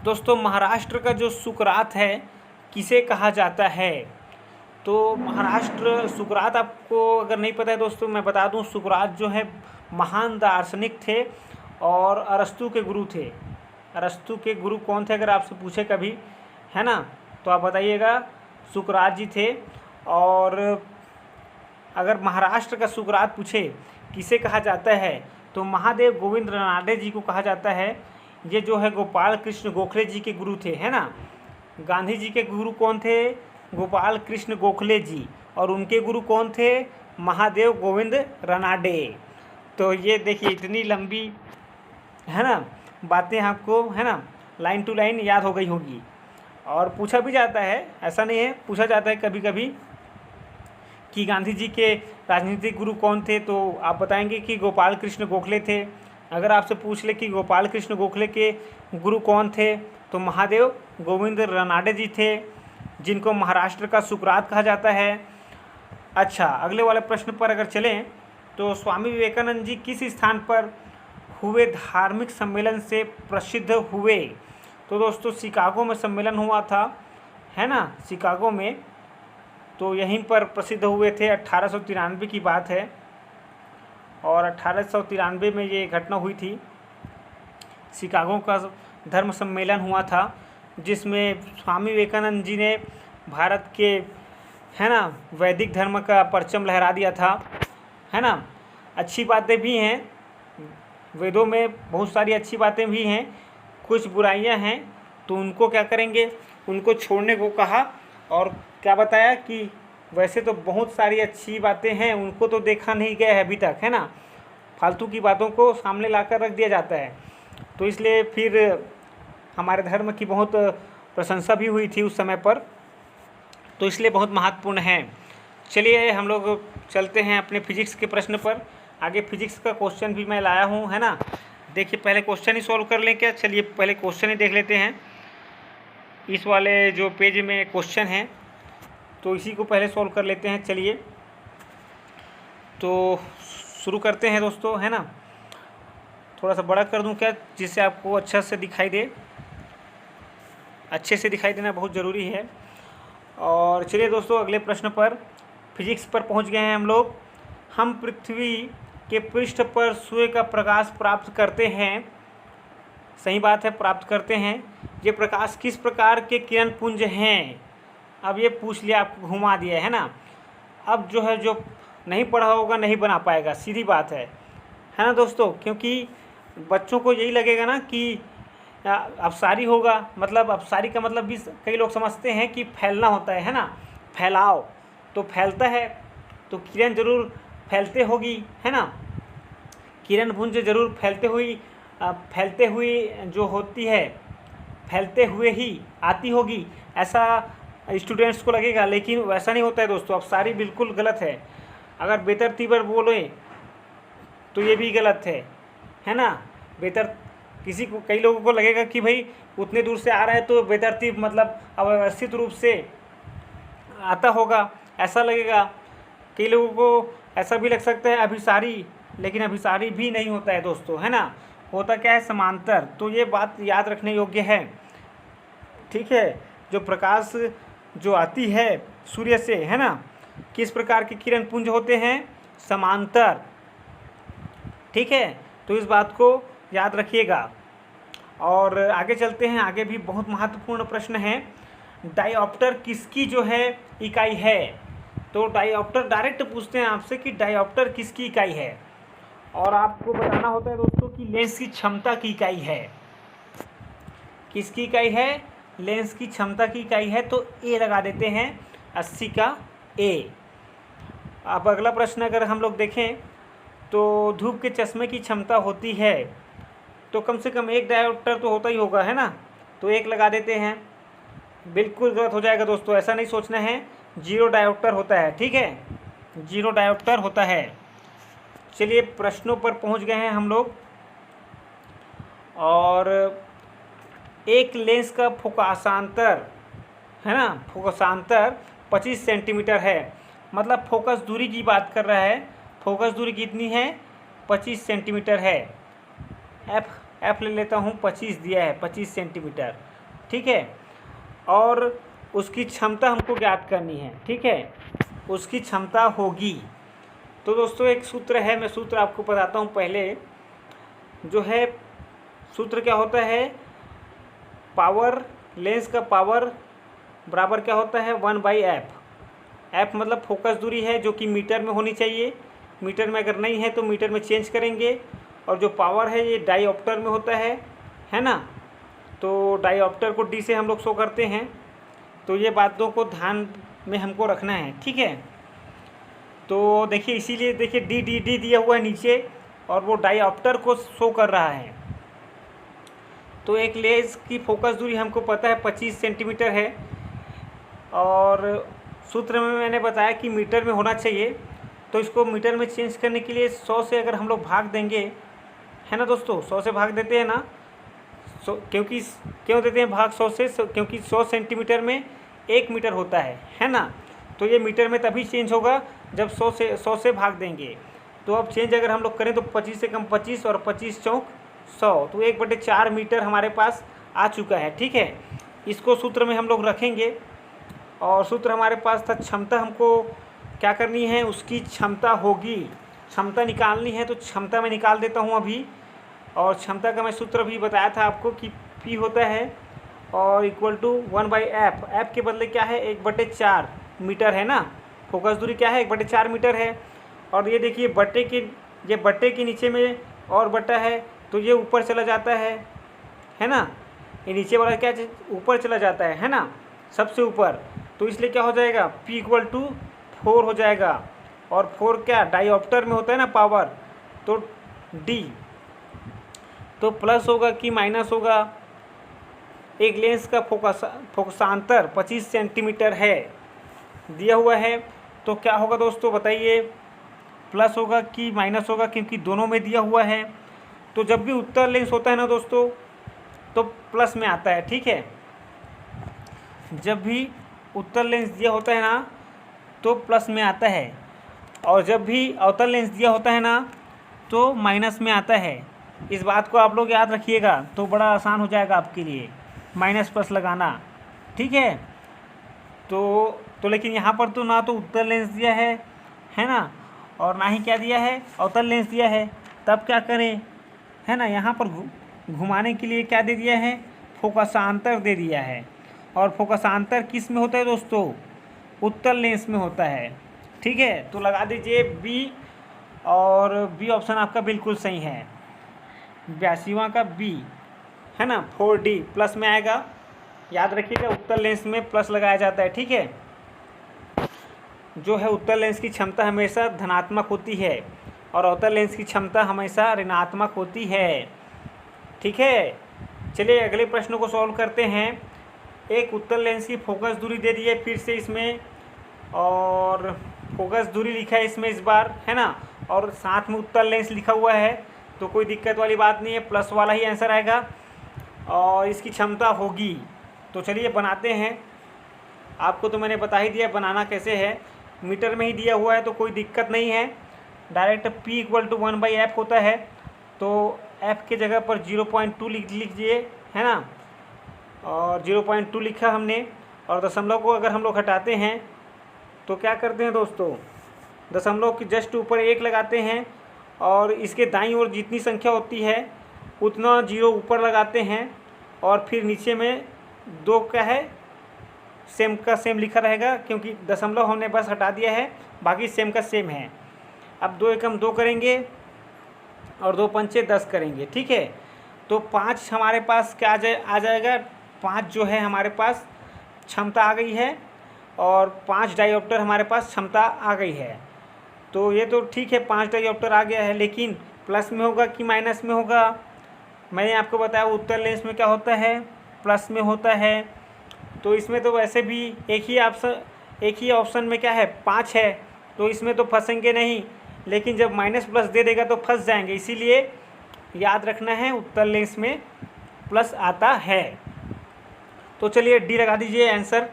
दोस्तों महाराष्ट्र का जो सुकरात है किसे कहा जाता है? तो महाराष्ट्र सुकरात, आपको अगर नहीं पता है दोस्तों मैं बता दूं, सुकरात जो है महान दार्शनिक थे और अरस्तु के गुरु थे। अरस्तु के गुरु कौन थे अगर आपसे पूछे कभी, है ना, तो आप बताइएगा, सुकरात जी थे। और अगर महाराष्ट्र का सुकरात पूछे किसे कहा जाता है तो महादेव गोविंद रनाडे जी को कहा जाता है। ये जो है गोपाल कृष्ण गोखले जी के गुरु थे, है ना। गांधी जी के गुरु कौन थे? गोपाल कृष्ण गोखले जी। और उनके गुरु कौन थे? महादेव गोविंद रनाडे। तो ये देखिए इतनी लंबी, है ना, बातें आपको, है ना, लाइन टू लाइन याद हो गई होगी। और पूछा भी जाता है, ऐसा नहीं है, पूछा जाता है कभी कभी कि गांधी जी के राजनीतिक गुरु कौन थे, तो आप बताएंगे कि गोपाल कृष्ण गोखले थे। अगर आपसे पूछ ले कि गोपाल कृष्ण गोखले के गुरु कौन थे, तो महादेव गोविंद रानाडे जी थे, जिनको महाराष्ट्र का सुकरात कहा जाता है। अच्छा, अगले वाले प्रश्न पर अगर चलें तो स्वामी विवेकानंद जी किस स्थान पर हुए धार्मिक सम्मेलन से प्रसिद्ध हुए? तो दोस्तों शिकागो में सम्मेलन हुआ था, है ना, शिकागो में, तो यहीं पर प्रसिद्ध हुए थे। 1893 की बात है और 1893 में ये घटना हुई थी। शिकागो का धर्म सम्मेलन हुआ था, जिसमें स्वामी विवेकानंद जी ने भारत के, है ना, वैदिक धर्म का परचम लहरा दिया था, है ना। अच्छी बातें भी हैं, वेदों में बहुत सारी अच्छी बातें भी हैं, कुछ बुराइयां हैं, तो उनको क्या करेंगे, उनको छोड़ने को कहा। और क्या बताया कि वैसे तो बहुत सारी अच्छी बातें हैं, उनको तो देखा नहीं गया है अभी तक, है ना। फालतू की बातों को सामने लाकर रख दिया जाता है, तो इसलिए फिर हमारे धर्म की बहुत प्रशंसा भी हुई थी उस समय पर, तो इसलिए बहुत महत्वपूर्ण है। चलिए हम लोग चलते हैं अपने फिजिक्स के प्रश्न पर। आगे फिजिक्स का क्वेश्चन भी मैं लाया हूँ, है ना। देखिए पहले क्वेश्चन ही सॉल्व कर लें क्या? चलिए पहले क्वेश्चन ही देख लेते हैं। इस वाले जो पेज में क्वेश्चन है तो इसी को पहले सॉल्व कर लेते हैं। चलिए तो शुरू करते हैं दोस्तों, है ना। थोड़ा सा बड़ा कर दूं क्या, जिससे आपको अच्छा से दिखाई दे? अच्छे से दिखाई देना बहुत ज़रूरी है। और चलिए दोस्तों अगले प्रश्न पर, फिजिक्स पर पहुंच गए हैं हम लोग। हम पृथ्वी के पृष्ठ पर सूर्य का प्रकाश प्राप्त करते हैं, सही बात है, प्राप्त करते हैं। ये प्रकाश किस प्रकार के किरण पुंज हैं? अब ये पूछ लिया, आपको घुमा दिया, है ना। अब जो है, जो नहीं पढ़ा होगा नहीं बना पाएगा, सीधी बात है ना दोस्तों। क्योंकि बच्चों को यही लगेगा ना कि अपसारी होगा, मतलब अपसारी का मतलब भी कई लोग समझते हैं कि फैलना होता है ना, फैलाव, तो फैलता है तो किरण जरूर फैलते होगी, है ना। किरण पुंज जरूर फैलते हुई जो होती है, फैलते हुए ही आती होगी, ऐसा स्टूडेंट्स को लगेगा, लेकिन वैसा नहीं होता है दोस्तों। अपसारी बिल्कुल गलत है। अगर बेतरतीब बोले तो ये भी गलत है ना। किसी को, कई लोगों को लगेगा कि भाई उतने दूर से आ रहा है तो बेतरतीब मतलब अव्यवस्थित रूप से आता होगा, ऐसा लगेगा। कई लोगों को ऐसा भी लग सकता है अभिसारी, लेकिन अभिसारी भी नहीं होता है दोस्तों, है ना। होता क्या है, समांतर। तो ये बात याद रखने योग्य है, ठीक है। जो प्रकाश जो आती है सूर्य से, है ना, किस प्रकार के किरण पुंज होते हैं? समांतर, ठीक है। तो इस बात को याद रखिएगा। और आगे चलते हैं, आगे भी बहुत महत्वपूर्ण प्रश्न है। डायऑप्टर किसकी जो है इकाई है? तो डायऑप्टर डायरेक्ट पूछते हैं आपसे कि डायऑप्टर किसकी इकाई है, और आपको बताना होता है दोस्तों कि लेंस की क्षमता की इकाई है। किसकी इकाई है? लेंस की क्षमता की इकाई है, तो ए लगा देते हैं, 80 का ए। अब अगला प्रश्न अगर हम लोग देखें तो धूप के चश्मे की क्षमता होती है, तो कम से कम एक डायोप्टर तो होता ही होगा, है ना। तो एक लगा देते हैं। बिल्कुल गलत हो जाएगा दोस्तों, ऐसा नहीं सोचना है। 0 डायोप्टर होता है, ठीक है, 0 डायोप्टर होता है। चलिए प्रश्नों पर पहुंच गए हैं हम लोग। और एक लेंस का फोकसांतर, है ना, फोकसांतर 25 सेंटीमीटर है। मतलब फोकस दूरी की बात कर रहा है। फोकस दूरी कितनी है? 25 सेंटीमीटर है। एफ ले लेता हूँ, 25 दिया है, 25 सेंटीमीटर, ठीक है। और उसकी क्षमता हमको ज्ञात करनी है, ठीक है, उसकी क्षमता होगी। तो दोस्तों एक सूत्र है, मैं सूत्र आपको बताता हूँ पहले। जो है सूत्र क्या होता है, पावर, लेंस का पावर बराबर क्या होता है, 1/f। एफ मतलब फोकस दूरी है, जो कि मीटर में होनी चाहिए। मीटर में अगर नहीं है तो मीटर में चेंज करेंगे। और जो पावर है ये डायऑप्टर में होता है ना। तो डायऑप्टर को डी से हम लोग शो करते हैं। तो ये बातों को ध्यान में हमको रखना है, ठीक है। तो देखिए, इसीलिए देखिए डी डी डी दिया हुआ है नीचे, और वो डायऑप्टर को शो कर रहा है। तो एक लेंस की फोकस दूरी हमको पता है 25 सेंटीमीटर है, और सूत्र में मैंने बताया कि मीटर में होना चाहिए। तो इसको मीटर में चेंज करने के लिए 100 से अगर हम लोग भाग देंगे, है ना दोस्तों, 100 से भाग देते हैं ना, क्योंकि क्यों देते हैं भाग 100 से, क्योंकि 100 सेंटीमीटर में 1 मीटर होता है ना। तो ये मीटर में तभी चेंज होगा जब 100 से भाग देंगे। तो अब चेंज अगर हम लोग करें तो 25 से कम 25 और 25 चौक 100, तो 1/4 मीटर हमारे पास आ चुका है। ठीक है, इसको सूत्र में हम लोग रखेंगे और सूत्र हमारे पास था क्षमता, हमको क्या करनी है, उसकी क्षमता होगी, क्षमता निकालनी है। तो क्षमता मैं निकाल देता हूँ अभी, और क्षमता का मैं सूत्र भी बताया था आपको कि P होता है और इक्वल टू 1/f। एफ के बदले क्या है, 1/4 मीटर है ना। फोकस दूरी क्या है, 1/4 मीटर है। और ये देखिए बट्टे के नीचे में और बट्टा है, तो ये ऊपर चला जाता है ना। ये नीचे वाला क्या ऊपर चला जाता है ना, सबसे ऊपर। तो इसलिए क्या हो जाएगा, P इक्वल टू 4 हो जाएगा। और 4 क्या डायोप्टर में होता है ना पावर, तो D तो प्लस होगा कि माइनस होगा। एक लेंस का फोकसांतर 25 सेंटीमीटर है दिया हुआ है, तो क्या होगा दोस्तों बताइए, प्लस होगा कि माइनस होगा, क्योंकि दोनों में दिया हुआ है। तो जब भी उत्तल लेंस होता है ना दोस्तों, तो प्लस में आता है। ठीक है, जब भी उत्तल लेंस दिया होता है ना तो प्लस में आता है, और जब भी अवतल लेंस दिया होता है ना तो माइनस में आता है। इस बात को आप लोग याद रखिएगा, तो बड़ा आसान हो जाएगा आपके लिए माइनस प्लस लगाना। ठीक है, तो लेकिन यहाँ पर तो ना तो उत्तल लेंस दिया है ना, और ना ही क्या दिया है, अवतल लेंस दिया है। तब क्या करें, है ना, यहाँ पर घुमाने के लिए क्या दे दिया है, फोकसांतर दे दिया है। और फोकसांतर किस में होता है दोस्तों, उत्तल लेंस में होता है। ठीक है, तो लगा दीजिए बी, और बी ऑप्शन आपका बिल्कुल सही है, 82वां का बी है ना। 4D प्लस में आएगा, याद रखिएगा उत्तल लेंस में प्लस लगाया जाता है। ठीक है, जो है उत्तल लेंस की क्षमता हमेशा धनात्मक होती है और अवतल लेंस की क्षमता हमेशा ऋणात्मक होती है। ठीक है, चलिए अगले प्रश्न को सॉल्व करते हैं। एक उत्तल लेंस की फोकस दूरी दे दी है फिर से इसमें, और फोकस दूरी लिखा है इसमें इस बार, है ना, और साथ में उत्तल लेंस लिखा हुआ है, तो कोई दिक्कत वाली बात नहीं है, प्लस वाला ही आंसर आएगा। और इसकी क्षमता होगी, तो चलिए बनाते हैं। आपको तो मैंने बता ही दिया बनाना कैसे है, मीटर में ही दिया हुआ है तो कोई दिक्कत नहीं है। Direct P equal to 1/f होता है, तो f के जगह पर 0.2 लिख लीजिए, है ना। और 0.2 लिखा हमने, और दशमलव को अगर हम लोग हटाते हैं तो क्या करते हैं दोस्तों, दशमलव के जस्ट ऊपर 1 लगाते हैं, और इसके दाईं ओर जितनी संख्या होती है उतना 0 ऊपर लगाते हैं, और फिर नीचे में 2 का है सेम का सेम लिखा रहेगा, क्योंकि दशमलव हमने बस हटा दिया है, बाकी सेम का सेम है। अब 2 एकम 2 करेंगे और 2 पंचे 10 करेंगे। ठीक है, तो 5 हमारे पास क्या आ जाएगा, 5 जो है हमारे पास क्षमता आ गई है, और 5 डायोप्टर हमारे पास क्षमता आ गई है। तो ये तो ठीक है, 5 डायोप्टर आ गया है, लेकिन प्लस में होगा कि माइनस में होगा। मैंने आपको बताया उत्तल लेंस में क्या होता है, प्लस में होता है। तो इसमें तो वैसे भी एक ही ऑप्शन में क्या है, 5 है, तो इसमें तो फंसेंगे नहीं, लेकिन जब माइनस प्लस दे देगा तो फंस जाएंगे। इसीलिए याद रखना है उत्तल लेंस में प्लस आता है। तो चलिए डी लगा दीजिए आंसर।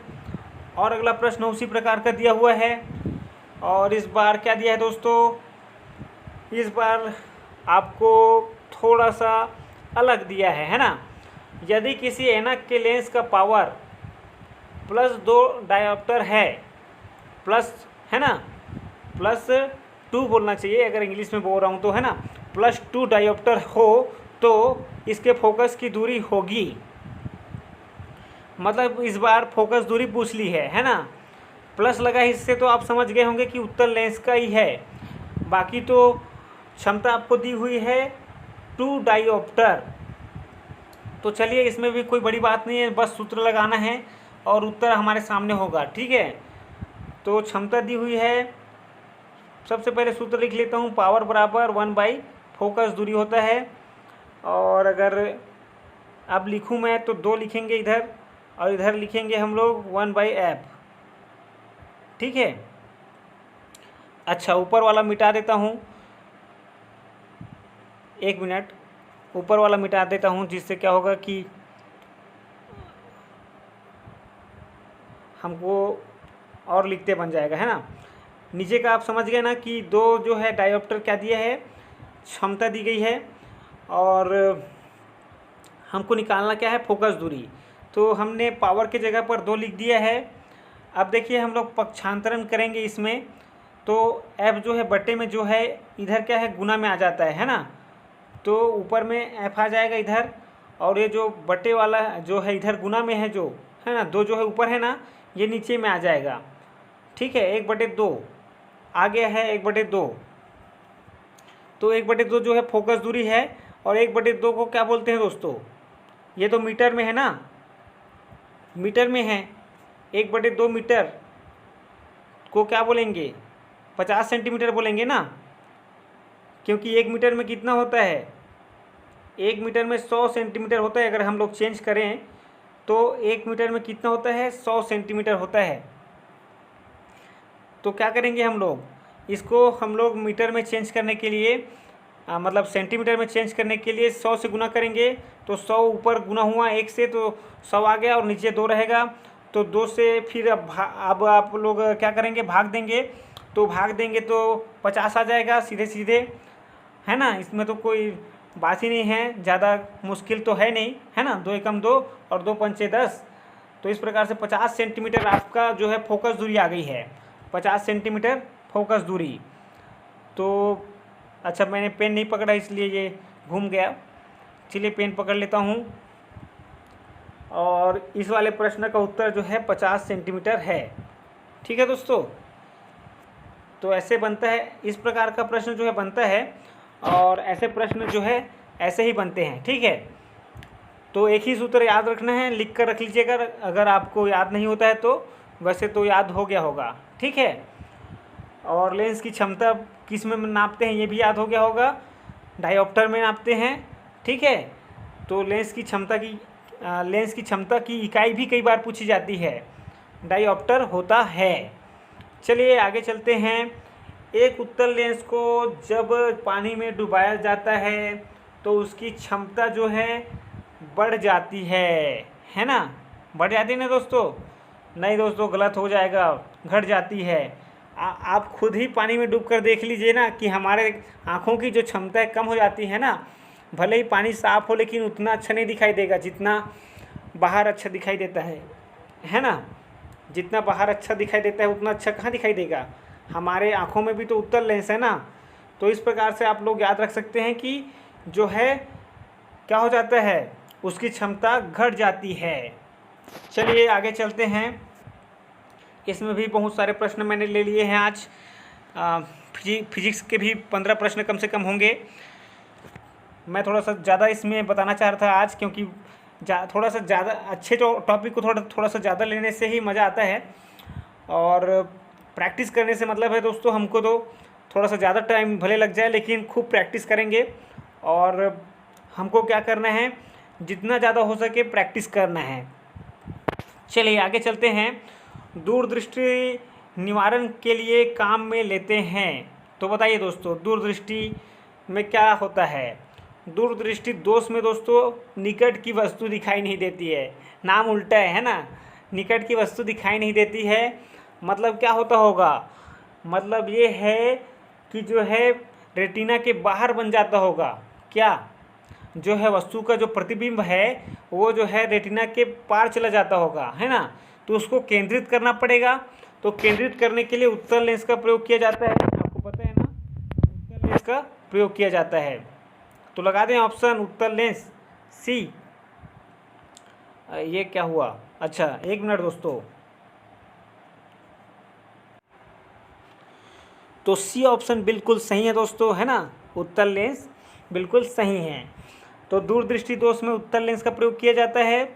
और अगला प्रश्न उसी प्रकार का दिया हुआ है, और इस बार क्या दिया है दोस्तों, इस बार आपको थोड़ा सा अलग दिया है ना। यदि किसी ऐनक के लेंस का पावर +2 डायोप्टर है, प्लस है ना, +2 बोलना चाहिए अगर इंग्लिश में बोल रहा हूँ तो, है ना, +2 डायोप्टर हो तो इसके फोकस की दूरी होगी। मतलब इस बार फोकस दूरी पूछ ली है ना, प्लस लगा इससे तो आप समझ गए होंगे कि उत्तल लेंस का ही है। बाकी तो क्षमता आपको दी हुई है 2 डायोप्टर। तो चलिए इसमें भी कोई बड़ी बात नहीं है, बस सूत्र लगाना है और उत्तर हमारे सामने होगा। ठीक है, तो क्षमता दी हुई है, सबसे पहले सूत्र लिख लेता हूँ, पावर बराबर 1/, फोकस दूरी होता है। और अगर अब लिखूँ मैं तो 2 लिखेंगे इधर, और इधर लिखेंगे हम लोग 1/f। ठीक है, अच्छा ऊपर वाला मिटा देता हूँ, 1 मिनट। ऊपर वाला मिटा देता हूँ, जिससे क्या होगा कि हमको और लिखते बन जाएगा, है ना। नीचे का आप समझ गए ना कि दो जो है डायोप्टर क्या दिया है, क्षमता दी गई है, और हमको निकालना क्या है, फोकस दूरी। तो हमने पावर की जगह पर 2 लिख दिया है। अब देखिए हम लोग पक्षांतरण करेंगे इसमें, तो F जो है बटे में जो है इधर क्या है, गुना में आ जाता है ना। तो ऊपर में F आ जाएगा इधर, और ये जो बटे वाला जो है इधर गुना में है जो, है ना, 2 जो है ऊपर है ना, ये नीचे में आ जाएगा। ठीक है, 1/2 आ गया है, 1/2। तो 1/2 जो है फोकस दूरी है, और 1/2 को क्या बोलते हैं दोस्तों, ये तो मीटर में है ना, मीटर में है। 1/2 मीटर को क्या बोलेंगे, 50 सेंटीमीटर बोलेंगे ना, क्योंकि 1 मीटर में कितना होता है, 1 मीटर में 100 सेंटीमीटर होता है। अगर हम लोग चेंज करें तो 1 मीटर में कितना होता है, 100 सेंटीमीटर होता है। तो क्या करेंगे हम लोग, इसको हम लोग मीटर में चेंज करने के लिए मतलब सेंटीमीटर में चेंज करने के लिए 100 से गुना करेंगे। तो 100 ऊपर गुना हुआ 1 से, तो 100 आ गया, और नीचे 2 रहेगा। तो 2 से फिर अब आप लोग क्या करेंगे, भाग देंगे। तो भाग देंगे तो 50 आ जाएगा सीधे सीधे, है ना। इसमें तो कोई बात ही नहीं है, ज़्यादा मुश्किल तो है नहीं, है ना। 2 एकम 2 और 2 पंचे 10। तो इस प्रकार से 50 सेंटीमीटर आपका जो है फोकस दूरी आ गई है, 50 सेंटीमीटर फोकस दूरी। तो अच्छा, मैंने पेन नहीं पकड़ा इसलिए ये घूम गया। चलिए पेन पकड़ लेता हूँ, और इस वाले प्रश्न का उत्तर जो है 50 सेंटीमीटर है। ठीक है दोस्तों, तो ऐसे बनता है, इस प्रकार का प्रश्न जो है बनता है, और ऐसे प्रश्न जो है ऐसे ही बनते हैं। ठीक है, तो एक ही सूत्र याद रखना है, लिख कर रख लीजिएगा। अगर आपको याद नहीं होता है तो वैसे तो याद हो गया होगा। ठीक है, और लेंस की क्षमता किस में नापते हैं ये भी याद हो गया होगा, डायोप्टर में नापते हैं। ठीक है, तो लेंस की क्षमता की इकाई भी कई बार पूछी जाती है, डायोप्टर होता है। चलिए आगे चलते हैं। एक उत्तल लेंस को जब पानी में डुबाया जाता है तो उसकी क्षमता जो है बढ़ जाती है ना, बढ़ जाती है ना दोस्तों। नहीं दोस्तों, गलत हो जाएगा, घट जाती है। आप खुद ही पानी में डूब कर देख लीजिए ना कि हमारे आँखों की जो क्षमता है कम हो जाती है ना। भले ही पानी साफ़ हो लेकिन उतना अच्छा नहीं दिखाई देगा जितना बाहर अच्छा दिखाई देता है ना। जितना बाहर अच्छा दिखाई देता है उतना अच्छा कहाँ दिखाई देगा, हमारे आँखों में भी तो उत्तल लेंस है ना। तो इस प्रकार से आप लोग याद रख सकते हैं कि जो है क्या हो जाता है, उसकी क्षमता घट जाती है। चलिए आगे चलते हैं। इसमें भी बहुत सारे प्रश्न मैंने ले लिए हैं आज। फिजिक्स के भी 15 प्रश्न कम से कम होंगे। मैं थोड़ा सा ज़्यादा इसमें बताना चाह रहा था आज, क्योंकि थोड़ा सा ज़्यादा अच्छे जो टॉपिक को थोड़ा सा ज़्यादा लेने से ही मज़ा आता है, और प्रैक्टिस करने से मतलब है दोस्तों हमको तो थोड़ा सा ज़्यादा टाइम भले लग जाए लेकिन खूब प्रैक्टिस करेंगे। और हमको क्या करना है, जितना ज़्यादा हो सके प्रैक्टिस करना है। चलिए आगे चलते हैं। दूरदृष्टि निवारण के लिए काम में लेते हैं। तो बताइए दोस्तों, दूरदृष्टि में क्या होता है। दूरदृष्टि दोष में दोस्तों निकट की वस्तु दिखाई नहीं देती है, नाम उल्टा है ना। निकट की वस्तु दिखाई नहीं देती है मतलब क्या होता होगा, मतलब ये है कि जो है रेटिना के बाहर बन जाता होगा। क्या जो है वस्तु का जो प्रतिबिंब है वो जो है रेटिना के पार चला जाता होगा, है ना। तो उसको केंद्रित करना पड़ेगा। तो केंद्रित करने के लिए उत्तल लेंस का प्रयोग किया जाता है, आपको पता है ना, उत्तल लेंस का प्रयोग किया जाता है। तो लगा दें ऑप्शन उत्तल लेंस सी। ये क्या हुआ, अच्छा 1 मिनट दोस्तों। तो सी ऑप्शन बिल्कुल सही है दोस्तों, है ना, उत्तल लेंस बिल्कुल सही है। तो दूरदृष्टि दोष में उत्तल लेंस का प्रयोग किया जाता है,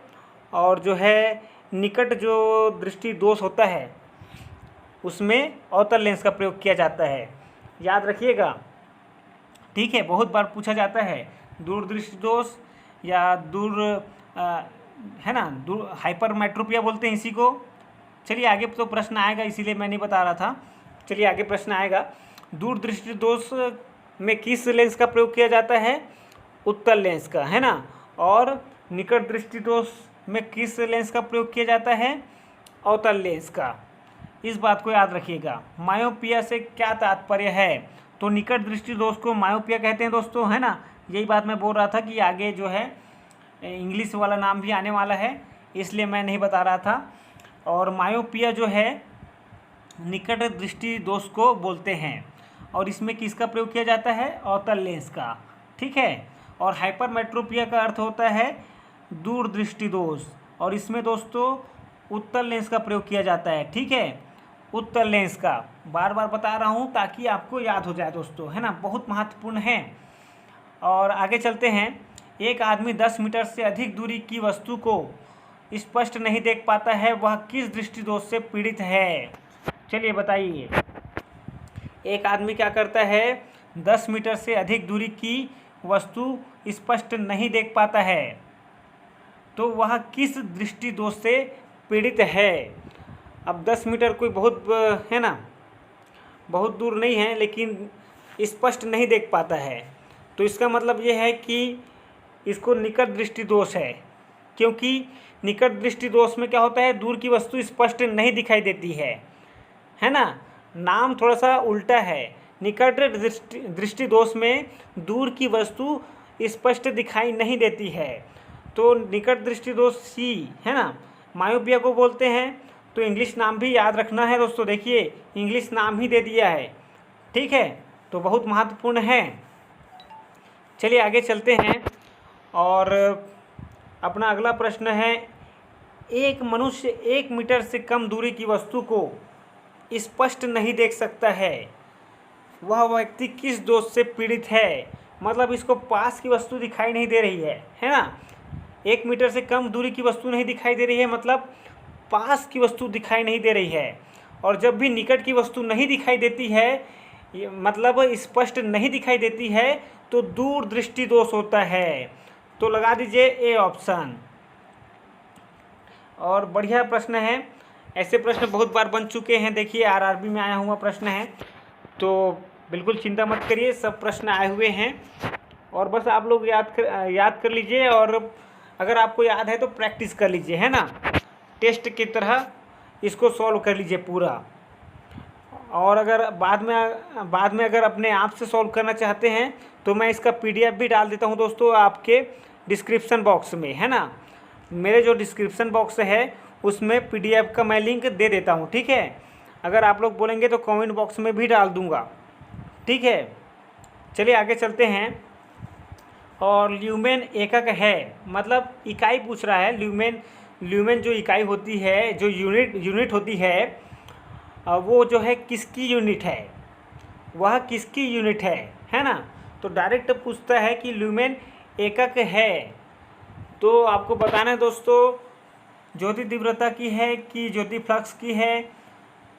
और जो है निकट जो दृष्टि दोष होता है उसमें अवतल लेंस का प्रयोग किया जाता है, याद रखिएगा। ठीक है, बहुत बार पूछा जाता है दूरदृष्टि दोष या है ना, हाइपरमेट्रोपिया बोलते हैं इसी को। चलिए आगे तो प्रश्न आएगा, इसीलिए मैं नहीं बता रहा था। चलिए आगे प्रश्न आएगा। दूरदृष्टि दोष में किस लेंस का प्रयोग किया जाता है, उत्तल लेंस का, है ना। और निकट दृष्टि दोष में किस लेंस का प्रयोग किया जाता है? अवतल लेंस का। इस बात को याद रखिएगा। मायोपिया से क्या तात्पर्य है? तो निकट दृष्टि दोष को मायोपिया कहते हैं दोस्तों, है ना। यही बात मैं बोल रहा था कि आगे जो है इंग्लिश वाला नाम भी आने वाला है, इसलिए मैं नहीं बता रहा था। और मायोपिया जो है निकट दृष्टि दोष को बोलते हैं, और इसमें किसका प्रयोग किया जाता है? अवतल लेंस का, ठीक है। और हाइपरमेट्रोपिया का अर्थ होता है दूरदृष्टि दोष, और इसमें दोस्तों उत्तल लेंस का प्रयोग किया जाता है, ठीक है। उत्तल लेंस का बार बार बता रहा हूँ ताकि आपको याद हो जाए दोस्तों, है ना, बहुत महत्वपूर्ण है। और आगे चलते हैं। एक आदमी 10 मीटर से अधिक दूरी की वस्तु को स्पष्ट नहीं देख पाता है, वह किस दृष्टि दोष से पीड़ित है? चलिए बताइए। एक आदमी क्या करता है? 10 मीटर से अधिक दूरी की वस्तु स्पष्ट नहीं देख पाता है, तो वह किस दृष्टि दोष से पीड़ित है? अब 10 मीटर कोई बहुत है ना, बहुत दूर नहीं है, लेकिन स्पष्ट नहीं देख पाता है, तो इसका मतलब ये है कि इसको निकट दृष्टि दोष है। क्योंकि निकट दृष्टि दोष में क्या होता है? दूर की वस्तु स्पष्ट नहीं दिखाई देती है ना। नाम थोड़ा सा उल्टा है। निकट दृष्टि दोष में दूर की वस्तु स्पष्ट दिखाई नहीं देती है, तो निकट दृष्टि दोष सी, है ना, मायोपिया को बोलते हैं। तो इंग्लिश नाम भी याद रखना है दोस्तों, देखिए इंग्लिश नाम ही दे दिया है, ठीक है, तो बहुत महत्वपूर्ण है। चलिए आगे चलते हैं। और अपना अगला प्रश्न है, एक मनुष्य 1 मीटर से कम दूरी की वस्तु को स्पष्ट नहीं देख सकता है, वह व्यक्ति किस दोष से पीड़ित है? मतलब इसको पास की वस्तु दिखाई नहीं दे रही है ना। 1 मीटर से कम दूरी की वस्तु नहीं दिखाई दे रही है, मतलब पास की वस्तु दिखाई नहीं दे रही है। और जब भी निकट की वस्तु नहीं दिखाई देती है, मतलब स्पष्ट नहीं दिखाई देती है, तो दूर दृष्टि दोष होता है। तो लगा दीजिए ए ऑप्शन। और बढ़िया प्रश्न है, ऐसे प्रश्न बहुत बार बन चुके हैं। देखिए आरआरबी में आया हुआ प्रश्न है, तो बिल्कुल चिंता मत करिए, सब प्रश्न आए हुए हैं। और बस आप लोग याद कर लीजिए, और अगर आपको याद है तो प्रैक्टिस कर लीजिए, है ना। टेस्ट की तरह इसको सॉल्व कर लीजिए पूरा। और अगर बाद में अगर अपने आप से सॉल्व करना चाहते हैं तो मैं इसका पीडीएफ भी डाल देता हूं दोस्तों आपके डिस्क्रिप्शन बॉक्स में, है ना। मेरे जो डिस्क्रिप्शन बॉक्स है उसमें पीडीएफ का मैं लिंक दे देता हूं, ठीक है। अगर आप लोग बोलेंगे तो कमेंट बॉक्स में भी डाल दूंगा, ठीक है। चलिए आगे चलते हैं। और ल्यूमेन एकक है, मतलब इकाई पूछ रहा है। ल्यूमेन जो इकाई होती है, जो यूनिट होती है, वो जो है किसकी यूनिट है? वह किसकी यूनिट है ना। तो डायरेक्ट पूछता है कि ल्यूमेन एकक है, तो आपको बताना है दोस्तों ज्योति तीव्रता की है कि ज्योति फ्लक्स की है,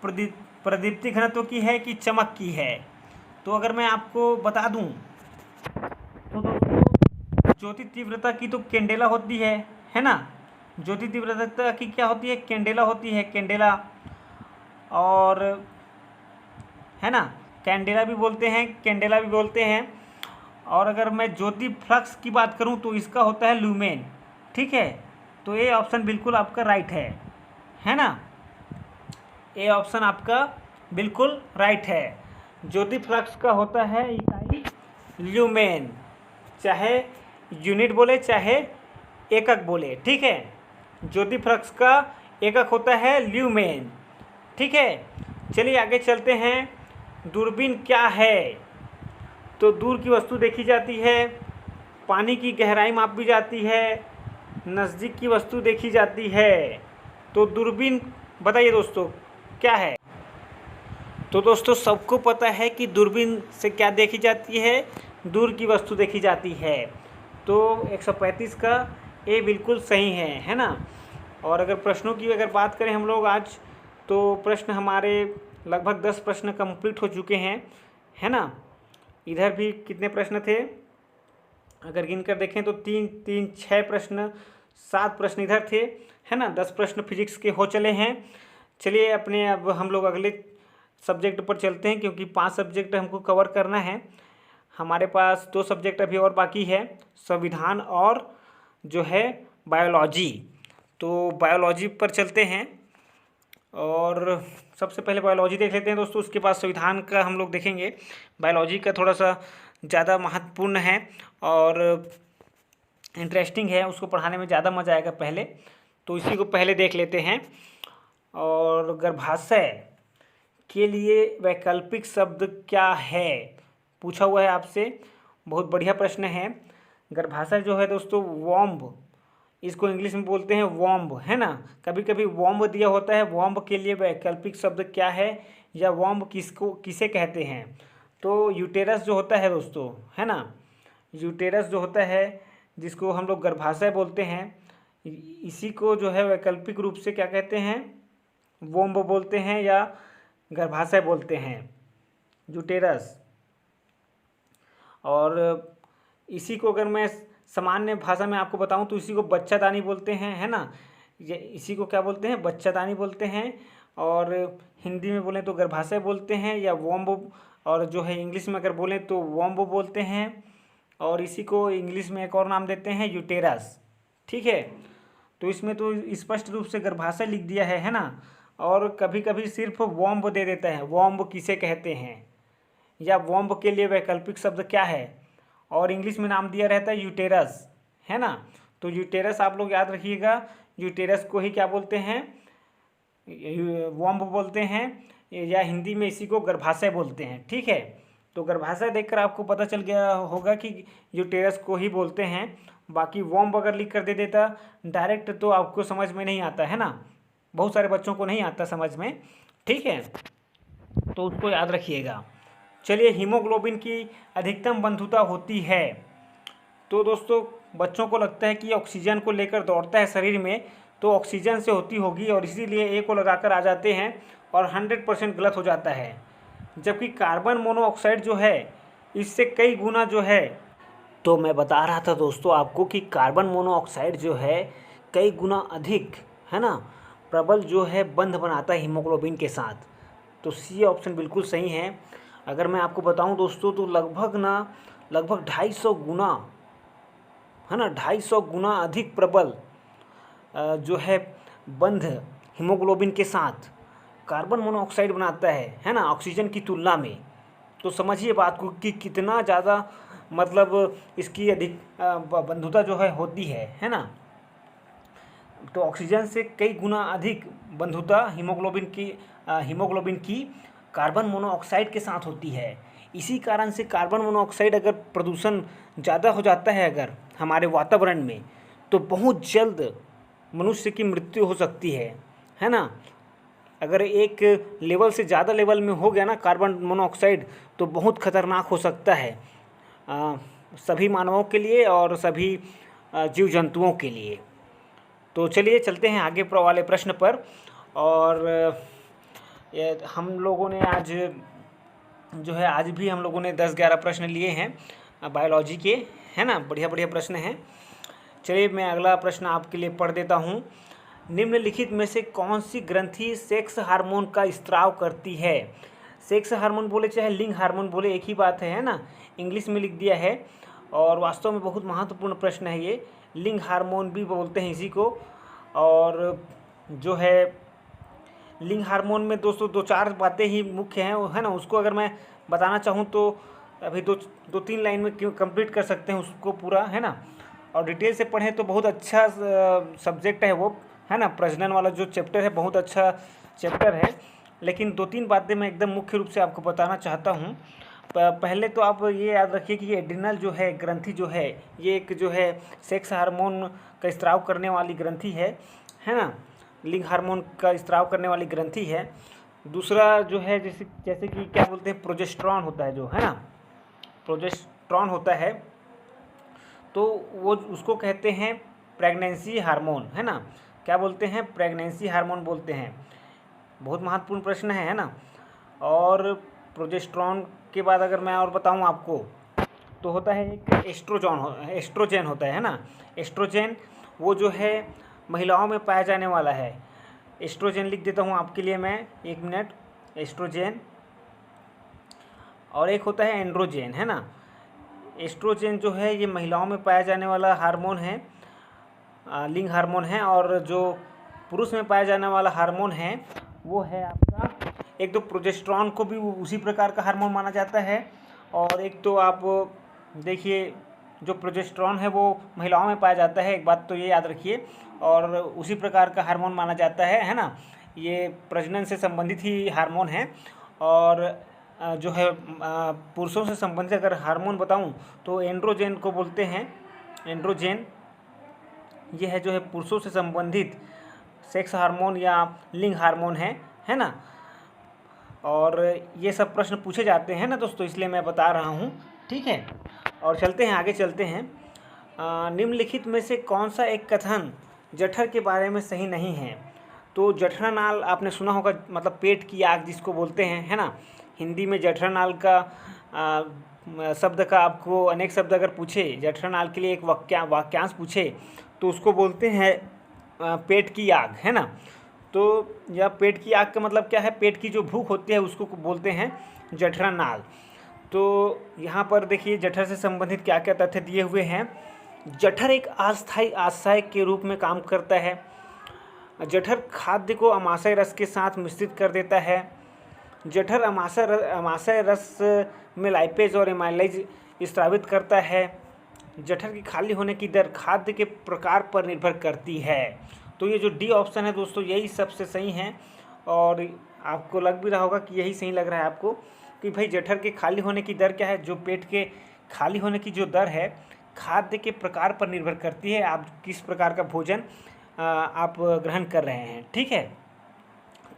प्रदीप्ति घनत्व की है कि चमक की है। तो अगर मैं आपको बता दूं तो दोस्तों ज्योति तीव्रता की तो कैंडेला होती है ना। ज्योति तीव्रता की क्या होती है? कैंडेला होती है, कैंडेला। और है ना, कैंडेला भी बोलते हैं, कैंडेला भी बोलते हैं। और अगर मैं ज्योति फ्लक्स की बात करूं तो इसका होता है ल्यूमेन, ठीक है। तो ये ऑप्शन बिल्कुल आपका राइट है ना। ये ऑप्शन आपका बिल्कुल राइट है। ज्योति फ्लक्स का होता है इकाई ल्यूमेन, चाहे यूनिट बोले चाहे एकक बोले, ठीक है। ज्योति फ्लक्स का एकक होता है ल्यूमेन, ठीक है। चलिए आगे चलते हैं। दूरबीन क्या है? तो दूर की वस्तु देखी जाती है, पानी की गहराई मापी जाती है, नज़दीक की वस्तु देखी जाती है। तो दूरबीन बताइए दोस्तों क्या है? तो दोस्तों सबको पता है कि दूरबीन से क्या देखी जाती है? दूर की वस्तु देखी जाती है। तो 135 का ए बिल्कुल सही है ना। और अगर प्रश्नों की अगर बात करें हम लोग आज, तो प्रश्न हमारे लगभग 10 प्रश्न कंप्लीट हो चुके हैं, है ना। इधर भी कितने प्रश्न थे अगर गिन कर देखें तो 3 6 प्रश्न, 7 प्रश्न इधर थे, है ना। 10 प्रश्न फिजिक्स के हो चले हैं। चलिए अपने अब हम लोग अगले सब्जेक्ट पर चलते हैं, क्योंकि 5 सब्जेक्ट हमको कवर करना है। हमारे पास 2 सब्जेक्ट अभी और बाकी है, संविधान और जो है बायोलॉजी। तो बायोलॉजी पर चलते हैं और सबसे पहले बायोलॉजी देख लेते हैं दोस्तों, उसके बाद संविधान का हम लोग देखेंगे। बायोलॉजी का थोड़ा सा ज़्यादा महत्वपूर्ण है और इंटरेस्टिंग है, उसको पढ़ाने में ज़्यादा मज़ा आएगा पहले, तो इसी को पहले देख लेते हैं। और गर्भाशय के लिए वैकल्पिक शब्द क्या है, पूछा हुआ है आपसे, बहुत बढ़िया प्रश्न है। गर्भाशय जो है दोस्तों वॉम्ब, इसको इंग्लिश में बोलते हैं वॉम्ब, है ना। कभी कभी वॉम्ब दिया होता है, वॉम्ब के लिए वैकल्पिक शब्द क्या है या वॉम्ब किसे कहते हैं। तो यूटेरस जो होता है दोस्तों, है ना, यूटेरस जो होता है जिसको हम लोग गर्भाशय बोलते हैं, इसी को जो है वैकल्पिक रूप से क्या कहते हैं, वोम्ब बोलते हैं या गर्भाशय बोलते हैं, यूटेरस। और इसी को अगर मैं सामान्य भाषा में आपको बताऊं तो इसी को बच्चादानी बोलते हैं, है ना। ये इसी को क्या बोलते हैं, बच्चादानी बोलते हैं। और हिंदी में बोलें तो गर्भाशय बोलते हैं या वोम्ब, और जो है इंग्लिश में अगर बोलें तो वोम्ब बोलते हैं। और इसी को इंग्लिश में एक और नाम देते हैं यूटेरस, ठीक है। तो इसमें तो स्पष्ट रूप से गर्भाशय लिख दिया है ना। और कभी कभी सिर्फ वॉम्ब दे देता है, वॉम्ब किसे कहते हैं या वॉम्ब के लिए वैकल्पिक शब्द क्या है, और इंग्लिश में नाम दिया रहता है यूटेरस, है ना। तो यूटेरस आप लोग याद रखिएगा, यूटेरस को ही क्या बोलते हैं, वॉम्ब बोलते हैं, या हिंदी में इसी को गर्भाशय बोलते हैं, ठीक है। तो गर्भाशय देखकर आपको पता चल गया होगा कि यूटेरस को ही बोलते हैं। बाकी वॉम्ब अगर लिख कर दे देता डायरेक्ट तो आपको समझ में नहीं आता, है ना, बहुत सारे बच्चों को नहीं आता समझ में, ठीक है। तो उसको याद रखिएगा। चलिए, हीमोग्लोबिन की अधिकतम बंधुता होती है। तो दोस्तों बच्चों को लगता है कि ऑक्सीजन को लेकर दौड़ता है शरीर में, तो ऑक्सीजन से होती होगी और इसीलिए ए को लगाकर आ जाते हैं और 100% गलत हो जाता है। जबकि कार्बन मोनोऑक्साइड जो है इससे कई गुना जो है, तो मैं बता रहा था दोस्तों आपको कि कार्बन मोनोऑक्साइड जो है कई गुना अधिक, है ना, प्रबल जो है बंध बनाता है हीमोग्लोबिन के साथ। तो सी ऑप्शन बिल्कुल सही है। अगर मैं आपको बताऊं दोस्तों तो लगभग 250 गुना, है ना, 250 गुना अधिक प्रबल जो है बंध हीमोग्लोबिन के साथ कार्बन मोनोऑक्साइड बनाता है ना, ऑक्सीजन की तुलना में। तो समझिए बात को कि कितना ज़्यादा मतलब इसकी अधिक बंधुता जो है होती है ना। तो ऑक्सीजन से कई गुना अधिक बंधुता हीमोग्लोबिन की कार्बन मोनोऑक्साइड के साथ होती है। इसी कारण से कार्बन मोनोऑक्साइड अगर प्रदूषण ज़्यादा हो जाता है अगर हमारे वातावरण में, तो बहुत जल्द मनुष्य की मृत्यु हो सकती है ना। अगर एक लेवल से ज़्यादा लेवल में हो गया ना कार्बन मोनोऑक्साइड, तो बहुत खतरनाक हो सकता है सभी मानवों के लिए और सभी जीव जंतुओं के लिए। तो चलिए चलते हैं आगे वाले प्रश्न पर। और हम लोगों ने आज जो है, आज भी हम लोगों ने 10-11 प्रश्न लिए हैं बायोलॉजी के, है ना, बढ़िया बढ़िया प्रश्न हैं। चलिए मैं अगला प्रश्न आपके लिए पढ़ देता हूँ। निम्नलिखित में से कौन सी ग्रंथि सेक्स हार्मोन का स्त्राव करती है। सेक्स हार्मोन बोले चाहे लिंग हार्मोन बोले एक ही बात है ना, इंग्लिश में लिख दिया है। और वास्तव में बहुत महत्वपूर्ण प्रश्न है ये, लिंग हार्मोन भी बोलते हैं इसी को। और जो है लिंग हार्मोन में दोस्तों 2-4 बातें ही मुख्य हैं, है ना। उसको अगर मैं बताना चाहूँ तो अभी 2-3 लाइन में कंप्लीट कर सकते हैं उसको पूरा, है ना। और डिटेल से पढ़ें तो बहुत अच्छा सब्जेक्ट है वो, है ना। प्रजनन वाला जो चैप्टर है बहुत अच्छा चैप्टर है। लेकिन 2-3 बातें मैं एकदम मुख्य रूप से आपको बताना चाहता हूँ। पहले तो आप ये याद रखिए कि एड्रिनल जो है ग्रंथि जो है, ये एक जो है सेक्स हार्मोन का स्त्राव करने वाली ग्रंथि है ना, लिंग हार्मोन का स्त्राव करने वाली ग्रंथि है। दूसरा जो है जैसे कि क्या बोलते हैं, प्रोजेस्टेरॉन होता है जो, है ना, प्रोजेस्टेरॉन होता है, तो वो उसको कहते हैं प्रेगनेंसी हार्मोन, है ना। क्या बोलते हैं, प्रेगनेंसी हार्मोन बोलते हैं। बहुत महत्वपूर्ण प्रश्न है ना। और प्रोजेस्टेरॉन के बाद अगर मैं और बताऊं आपको तो होता है एक एस्ट्रोजन होता है ना। एस्ट्रोजन वो जो है महिलाओं में पाया जाने वाला है। एस्ट्रोजन लिख देता हूँ आपके लिए मैं, 1 मिनट। एस्ट्रोजन और एक होता है एंड्रोजन, है ना। एस्ट्रोजन जो है ये महिलाओं में पाया जाने वाला हार्मोन है, लिंग हार्मोन है। और जो पुरुष में पाया जाने वाला हार्मोन है वो है आपका, एक तो प्रोजेस्टेरॉन को भी उसी प्रकार का हार्मोन माना जाता है, और एक तो आप देखिए जो प्रोजेस्टेरॉन है वो महिलाओं में पाया जाता है, एक बात तो ये याद रखिए, और उसी प्रकार का हार्मोन माना जाता है ना। ये प्रजनन से संबंधित ही हार्मोन है। और जो है पुरुषों से संबंधित अगर हार्मोन बताऊं तो एंड्रोजन को बोलते हैं। एंड्रोजन ये है जो है पुरुषों से संबंधित सेक्स हार्मोन या लिंग हार्मोन है ना। और ये सब प्रश्न पूछे जाते हैं ना दोस्तों, इसलिए मैं बता रहा हूँ, ठीक है। और चलते हैं आगे, चलते हैं। निम्नलिखित में से कौन सा एक कथन जठर के बारे में सही नहीं है? तो जठरानाल आपने सुना होगा, मतलब पेट की आग जिसको बोलते हैं, है ना। हिंदी में जठरानाल का शब्द का आपको अनेक शब्द अगर पूछे, जठरानाल के लिए एक वाक्यांश पूछे तो उसको बोलते हैं पेट की आग, है ना। तो यह पेट की आग का मतलब क्या है? पेट की जो भूख होती है उसको बोलते हैं जठरानाल। तो यहाँ पर देखिए जठर से संबंधित क्या क्या तथ्य दिए हुए हैं। जठर एक अस्थायी आशय के रूप में काम करता है। जठर खाद्य को अमाशय रस के साथ मिश्रित कर देता है। जठर अमाशय रस में लाइपेज और एमाइलेज स्रावित करता है। जठर की खाली होने की दर खाद्य के प्रकार पर निर्भर करती है। तो ये जो डी ऑप्शन है दोस्तों, यही सबसे सही है। और आपको लग भी रहा होगा कि यही सही लग रहा है आपको कि भाई जठर के खाली होने की दर क्या है? जो पेट के खाली होने की जो दर है खाद्य के प्रकार पर निर्भर करती है, आप किस प्रकार का भोजन आप ग्रहण कर रहे हैं, ठीक है।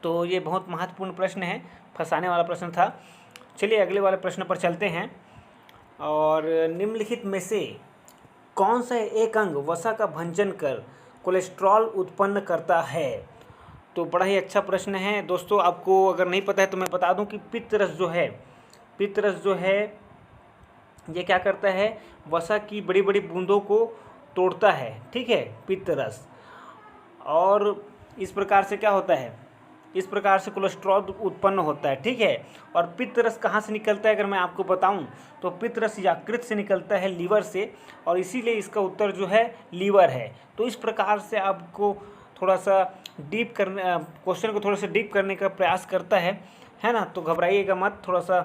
तो ये बहुत महत्वपूर्ण प्रश्न है, फंसाने वाला प्रश्न था। चलिए अगले वाले प्रश्न पर चलते हैं। और निम्नलिखित में से कौन सा एक अंग वसा का भंजन कर कोलेस्ट्रॉल उत्पन्न करता है? तो बड़ा ही अच्छा प्रश्न है दोस्तों। आपको अगर नहीं पता है तो मैं बता दूं कि पित्तरस जो है ये क्या करता है? वसा की बड़ी बड़ी बूंदों को तोड़ता है, ठीक है, पित्तरस। और इस प्रकार से क्या होता है? इस प्रकार से कोलेस्ट्रॉल उत्पन्न होता है, ठीक है। और पित्तरस कहाँ से निकलता है अगर मैं आपको बताऊं तो पित्तरस यकृत से निकलता है, लीवर से, और इसीलिए इसका उत्तर जो है लीवर है। तो इस प्रकार से आपको थोड़ा सा क्वेश्चन को थोड़ा सा डीप करने का प्रयास करता है ना। तो घबराइएगा मत, थोड़ा सा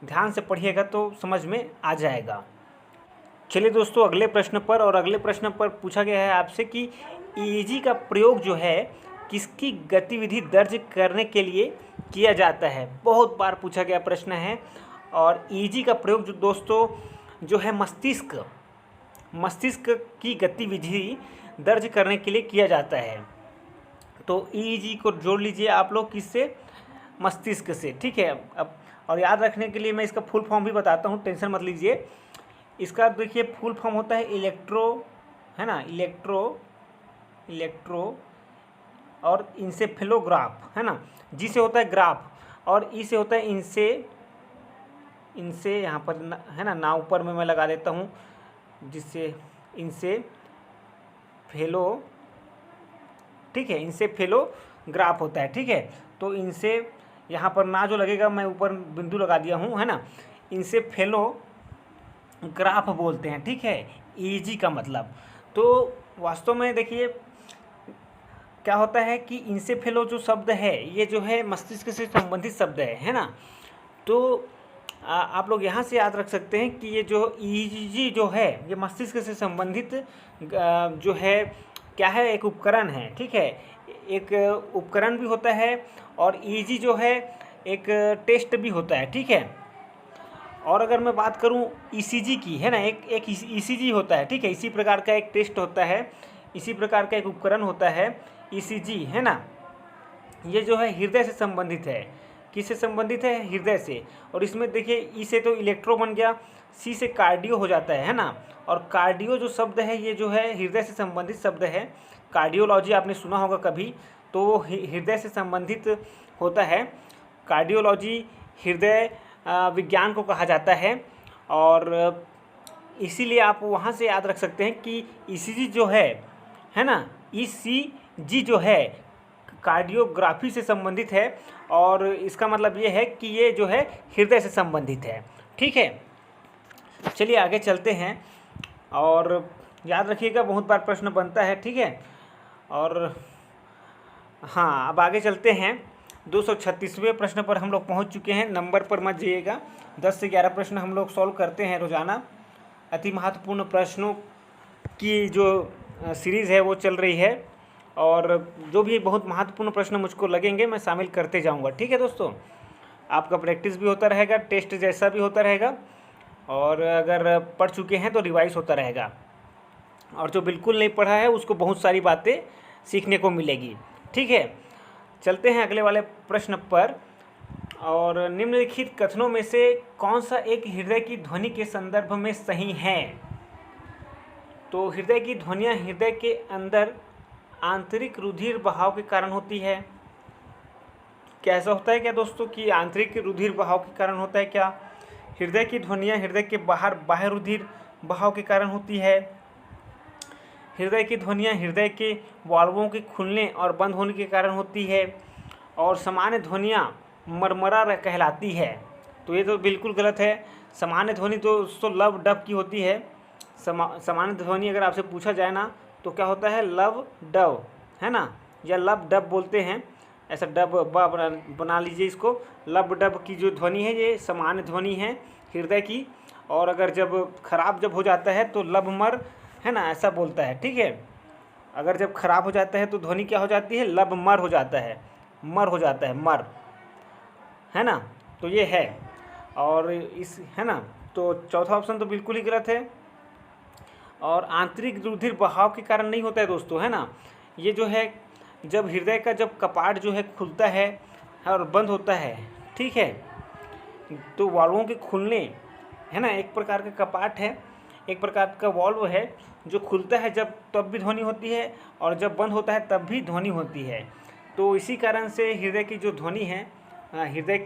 ध्यान से पढ़िएगा तो समझ में आ जाएगा। चलिए दोस्तों अगले प्रश्न पर। और अगले प्रश्न पर पूछा गया है आपसे कि ईईजी का प्रयोग जो है किसकी गतिविधि दर्ज करने के लिए किया जाता है? बहुत बार पूछा गया प्रश्न है। और ईईजी का प्रयोग जो दोस्तों जो है मस्तिष्क की गतिविधि दर्ज करने के लिए किया जाता है। तो ईईजी को जोड़ लीजिए आप लोग किससे? मस्तिष्क से, ठीक है। अब और याद रखने के लिए मैं इसका फुल फॉर्म भी बताता हूँ, टेंशन मत लीजिए। इसका देखिए फुल फॉर्म होता है इलेक्ट्रो, है ना, इलेक्ट्रो और इंसेफेलोग्राफ, है ना। जी से होता है ग्राफ और ई से होता है इनसे यहाँ पर है ना ऊपर में मैं लगा देता हूँ, जिससे इंसेफेलो, ठीक है, इंसेफेलोग्राफ होता है, ठीक है। तो इनसे यहाँ पर ना जो लगेगा मैं ऊपर बिंदु लगा दिया हूँ, है ना। इंसेफेलोग्राफ बोलते हैं, ठीक है, ईईजी का मतलब। तो वास्तव में देखिए क्या होता है कि इंसेफेलो जो शब्द है ये जो है मस्तिष्क से संबंधित शब्द है ना। तो आप लोग यहाँ से याद रख सकते हैं कि ये जो ईईजी जो है ये मस्तिष्क से संबंधित जो है क्या है? एक उपकरण है, ठीक है, एक उपकरण भी होता है। और ईईजी जो है एक टेस्ट भी होता है, ठीक है। और अगर मैं बात करूं ईसीजी की, है ना, एक ईसीजी होता है, ठीक है, इसी प्रकार का एक टेस्ट होता है, इसी प्रकार का एक उपकरण होता है ईसीजी, है ना। ये जो है हृदय से संबंधित है। किससे संबंधित है? हृदय से। और इसमें देखिए ई से तो इलेक्ट्रो बन गया, सी से कार्डियो हो जाता है ना। और कार्डियो जो शब्द है ये जो है हृदय से संबंधित शब्द है। कार्डियोलॉजी आपने सुना होगा कभी, तो वो हृदय से संबंधित होता है। कार्डियोलॉजी हृदय विज्ञान को कहा जाता है। और इसीलिए आप वहाँ से याद रख सकते हैं कि ईसीजी जो है ना, ईसीजी जो है कार्डियोग्राफी से संबंधित है। और इसका मतलब ये है कि ये जो है हृदय से संबंधित है, ठीक है। चलिए आगे चलते हैं, और याद रखिएगा बहुत बार प्रश्न बनता है, ठीक है। और हाँ, अब आगे चलते हैं। 236वें प्रश्न पर हम लोग पहुंच चुके हैं। नंबर पर मत जाइएगा, 10 से 11 प्रश्न हम लोग सॉल्व करते हैं रोज़ाना। अति महत्वपूर्ण प्रश्नों की जो सीरीज़ है वो चल रही है, और जो भी बहुत महत्वपूर्ण प्रश्न मुझको लगेंगे मैं शामिल करते जाऊंगा, ठीक है दोस्तों। आपका प्रैक्टिस भी होता रहेगा, टेस्ट जैसा भी होता रहेगा, और अगर पढ़ चुके हैं तो रिवाइज होता रहेगा, और जो बिल्कुल नहीं पढ़ा है उसको बहुत सारी बातें सीखने को मिलेगी, ठीक है। चलते हैं अगले वाले प्रश्न पर। और निम्नलिखित कथनों में से कौन सा एक हृदय की ध्वनि के संदर्भ में सही है? तो हृदय की ध्वनियाँ हृदय के अंदर आंतरिक रुधिर बहाव के कारण होती है। कैसा होता है क्या दोस्तों कि आंतरिक रुधिर बहाव के कारण होता है क्या? हृदय की ध्वनियाँ हृदय के बाहर बाह्य रुधिर बहाव के कारण होती है। हृदय की ध्वनियाँ हृदय के वाल्वों के खुलने और बंद होने के कारण होती है। और सामान्य ध्वनियाँ मरमरा कहलाती है। तो ये तो बिल्कुल गलत है। सामान्य ध्वनि तो दोस्तों लव डब की होती है। सामान्य ध्वनि अगर आपसे पूछा जाए ना तो क्या होता है, लव डब, है ना, या लब डब बोलते हैं। ऐसा डब बना लीजिए इसको। लब डब की जो ध्वनि है ये सामान्य ध्वनि है हृदय की। और अगर जब खराब हो जाता है तो लब मर, है ना, ऐसा बोलता है, ठीक है। अगर जब खराब हो जाता है तो ध्वनि क्या हो जाती है, लब मर हो जाता है, मर हो जाता है, मर, है ना। तो ये है, और इस, है ना, तो चौथा ऑप्शन तो बिल्कुल ही गलत है। और आंतरिक रुधिर बहाव के कारण नहीं होता है दोस्तों, है ना। ये जो है जब हृदय का जब कपाट जो है खुलता है और बंद होता है, ठीक है, तो वाल्वों के खुलने, है ना, एक प्रकार का कपाट है, एक प्रकार का वाल्व है जो खुलता है जब तब भी ध्वनि होती है, और जब बंद होता है तब भी ध्वनि होती है। तो इसी कारण से हृदय की जो ध्वनि है, हृदय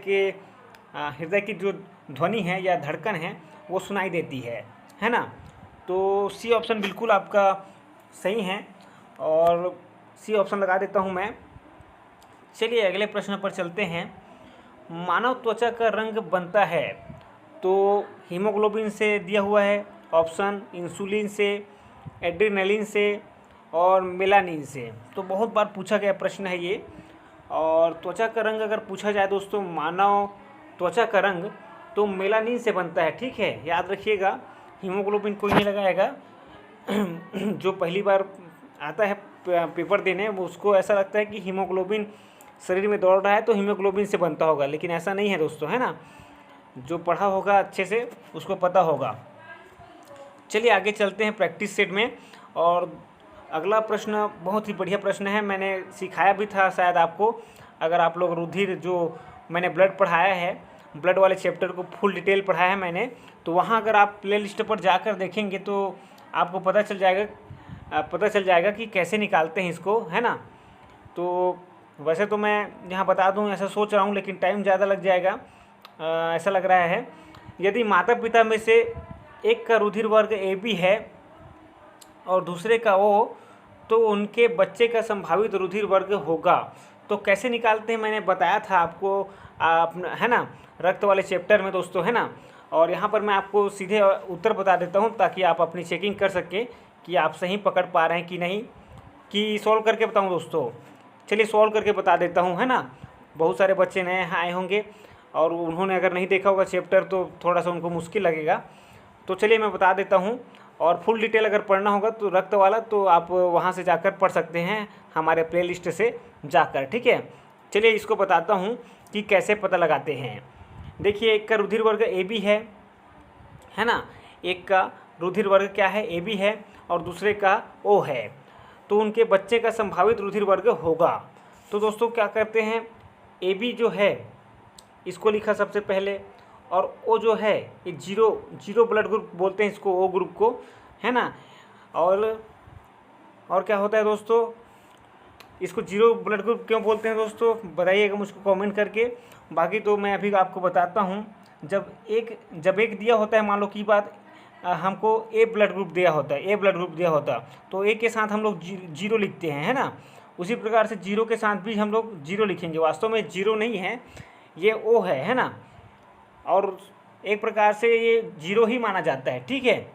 की जो ध्वनि है या धड़कन है वो सुनाई देती है ना। तो सी ऑप्शन बिल्कुल आपका सही है, और सी ऑप्शन लगा देता हूँ मैं। चलिए अगले प्रश्न पर चलते हैं। मानव त्वचा का रंग बनता है, तो हीमोग्लोबिन से दिया हुआ है ऑप्शन, इंसुलिन से, एड्रेनलिन से, और मेलानिन से। तो बहुत बार पूछा गया प्रश्न है ये। और त्वचा का रंग अगर पूछा जाए दोस्तों, मानव त्वचा का रंग तो मेलानिन से बनता है, ठीक है, याद रखिएगा। हीमोग्लोबिन कोई नहीं लगाएगा। जो पहली बार आता है पेपर देने वो उसको ऐसा लगता है कि हीमोग्लोबिन शरीर में दौड़ रहा है तो हीमोग्लोबिन से बनता होगा, लेकिन ऐसा नहीं है दोस्तों, है ना। जो पढ़ा होगा अच्छे से उसको पता होगा। चलिए आगे चलते हैं प्रैक्टिस सेट में। और अगला प्रश्न बहुत ही बढ़िया प्रश्न है, मैंने सिखाया भी था शायद आपको। अगर आप लोग रुधिर, जो मैंने ब्लड पढ़ाया है, ब्लड वाले चैप्टर को फुल डिटेल पढ़ाया है मैंने, तो वहाँ अगर आप प्ले लिस्ट पर जाकर देखेंगे तो आपको पता चल जाएगा कि कैसे निकालते हैं इसको, है ना। तो वैसे तो मैं यहाँ बता दूँ ऐसा सोच रहा हूँ, लेकिन टाइम ज़्यादा लग जाएगा ऐसा लग रहा है। यदि माता पिता में से एक का रुधिर वर्ग AB है और दूसरे का O, तो उनके बच्चे का संभावित रुधिर वर्ग होगा। तो कैसे निकालते हैं मैंने बताया था आपको, है ना, रक्त वाले चैप्टर में दोस्तों, है ना। और यहाँ पर मैं आपको सीधे उत्तर बता देता हूँ ताकि आप अपनी चेकिंग कर सकें कि आप सही पकड़ पा रहे हैं कि नहीं, कि सॉल्व करके बताऊँ दोस्तों। चलिए सॉल्व करके बता देता हूँ, है ना। बहुत सारे बच्चे नए आए होंगे और उन्होंने अगर नहीं देखा होगा चैप्टर तो थोड़ा सा उनको मुश्किल लगेगा। तो चलिए मैं बता देता हूँ, और फुल डिटेल अगर पढ़ना होगा तो रक्त वाला तो आप वहाँ से जाकर पढ़ सकते हैं, हमारे प्ले लिस्ट से जाकर, ठीक है। चलिए इसको बताता हूँ कि कैसे पता लगाते हैं। देखिए एक का रुधिर वर्ग AB है ना, एक का रुधिर वर्ग क्या है, AB है, और दूसरे का O है, तो उनके बच्चे का संभावित रुधिर वर्ग होगा। तो दोस्तों क्या करते हैं, AB जो है इसको लिखा सबसे पहले, और O जो है ये जीरो ब्लड ग्रुप बोलते हैं इसको, O ग्रुप को, है ना। और क्या होता है दोस्तों, इसको जीरो ब्लड ग्रुप क्यों बोलते हैं दोस्तों, बताइएगा मुझको कमेंट करके। बाकी तो मैं अभी आपको बताता हूँ। जब एक दिया होता है, मान लो की बात, हमको A ब्लड ग्रुप दिया होता है, तो A के साथ हम लोग जीरो लिखते हैं, है ना। उसी प्रकार से जीरो के साथ भी हम लोग जीरो लिखेंगे। वास्तव में जीरो नहीं है, ये O है ना। और एक प्रकार से ये जीरो ही माना जाता है, ठीक है,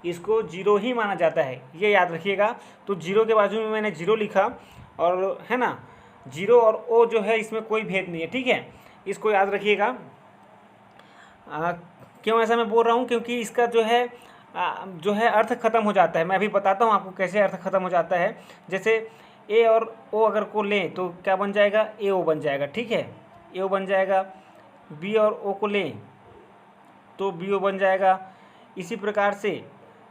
इसको जीरो ही माना जाता है, ये याद रखिएगा। तो जीरो के बाजू में मैंने जीरो लिखा, और है ना, जीरो और ओ जो है इसमें कोई भेद नहीं है, ठीक है, इसको याद रखिएगा। क्यों ऐसा मैं बोल रहा हूँ, क्योंकि इसका जो है अर्थ ख़त्म हो जाता है। मैं अभी बताता हूँ आपको कैसे अर्थ ख़त्म हो जाता है। जैसे ए और ओ अगर को लें तो क्या बन जाएगा, ए ओ बन जाएगा, ठीक है, ए ओ बन जाएगा। बी और ओ को लें तो बी ओ बन जाएगा। इसी प्रकार से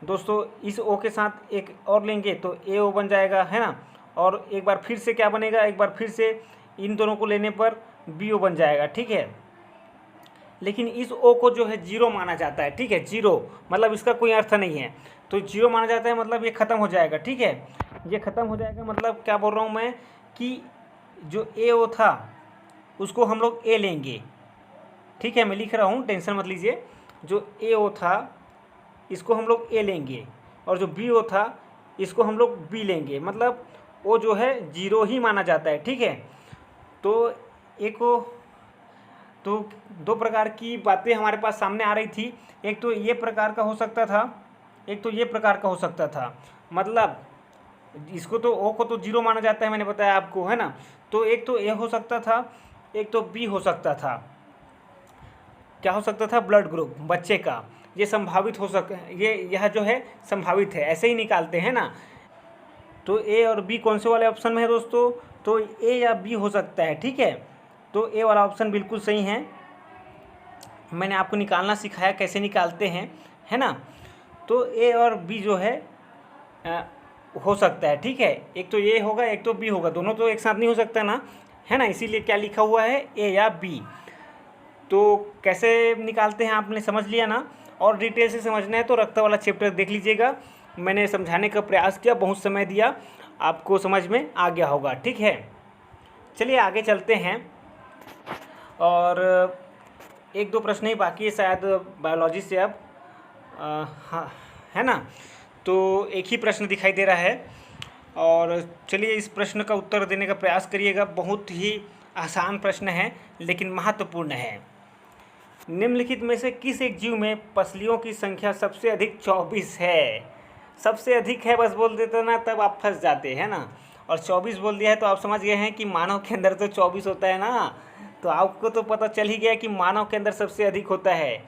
दोस्तों इस ओ के साथ एक और लेंगे तो ए ओ बन जाएगा, है ना। और एक बार फिर से क्या बनेगा, एक बार फिर से इन दोनों को लेने पर बी ओ बन जाएगा, ठीक है। लेकिन इस ओ को जो है जीरो माना जाता है, ठीक है, जीरो मतलब इसका कोई अर्थ नहीं है, तो जीरो माना जाता है, मतलब ये ख़त्म हो जाएगा, ठीक है, ये ख़त्म हो जाएगा। मतलब क्या बोल रहा हूँ मैं कि जो ए ओ था उसको हम लोग ए लेंगे, ठीक है, मैं लिख रहा हूँ, टेंशन मत लीजिए। जो ए ओ था इसको हम लोग ए लेंगे, और जो बी ओ था इसको हम लोग बी लेंगे, मतलब ओ जो है जीरो ही माना जाता है, ठीक है। तो एक तो दो प्रकार की बातें हमारे पास सामने आ रही थी, एक तो ये प्रकार का हो सकता था, एक तो ये प्रकार का हो सकता था। मतलब इसको तो ओ को तो जीरो माना जाता है, मैंने बताया आपको, है ना। तो एक तो ए हो सकता था, एक तो बी हो सकता था। क्या हो सकता था, ब्लड ग्रुप बच्चे का, ये संभावित हो यह जो है संभावित है, ऐसे ही निकालते हैं ना। तो ए और बी कौन से वाले ऑप्शन में है दोस्तों, तो ए या बी हो सकता है, ठीक है। तो ए वाला ऑप्शन बिल्कुल सही है, मैंने आपको निकालना सिखाया कैसे निकालते हैं, है ना। तो ए और बी जो है हो सकता है, ठीक है, एक तो ए होगा एक तो बी होगा, दोनों तो एक साथ नहीं हो सकता ना, है ना, इसीलिए क्या लिखा हुआ है, ए या बी। तो कैसे निकालते हैं आपने समझ लिया ना। और डिटेल से समझना है तो रक्त वाला चैप्टर देख लीजिएगा, मैंने समझाने का प्रयास किया, बहुत समय दिया, आपको समझ में आ गया होगा, ठीक है। चलिए आगे चलते हैं, और एक दो प्रश्न ही बाकी है शायद बायोलॉजी से अब, हाँ, है ना। तो एक ही प्रश्न दिखाई दे रहा है, और चलिए इस प्रश्न का उत्तर देने का प्रयास करिएगा। बहुत ही आसान प्रश्न है लेकिन महत्वपूर्ण है। निम्नलिखित में से किस एक जीव में पसलियों की संख्या सबसे अधिक 24 है। सबसे अधिक है बस बोल देते ना, तब आप फंस जाते हैं ना, और 24 बोल दिया है तो आप समझ गए हैं कि मानव के अंदर तो 24 होता है ना। तो आपको तो पता चल ही गया कि मानव के अंदर सबसे अधिक होता है।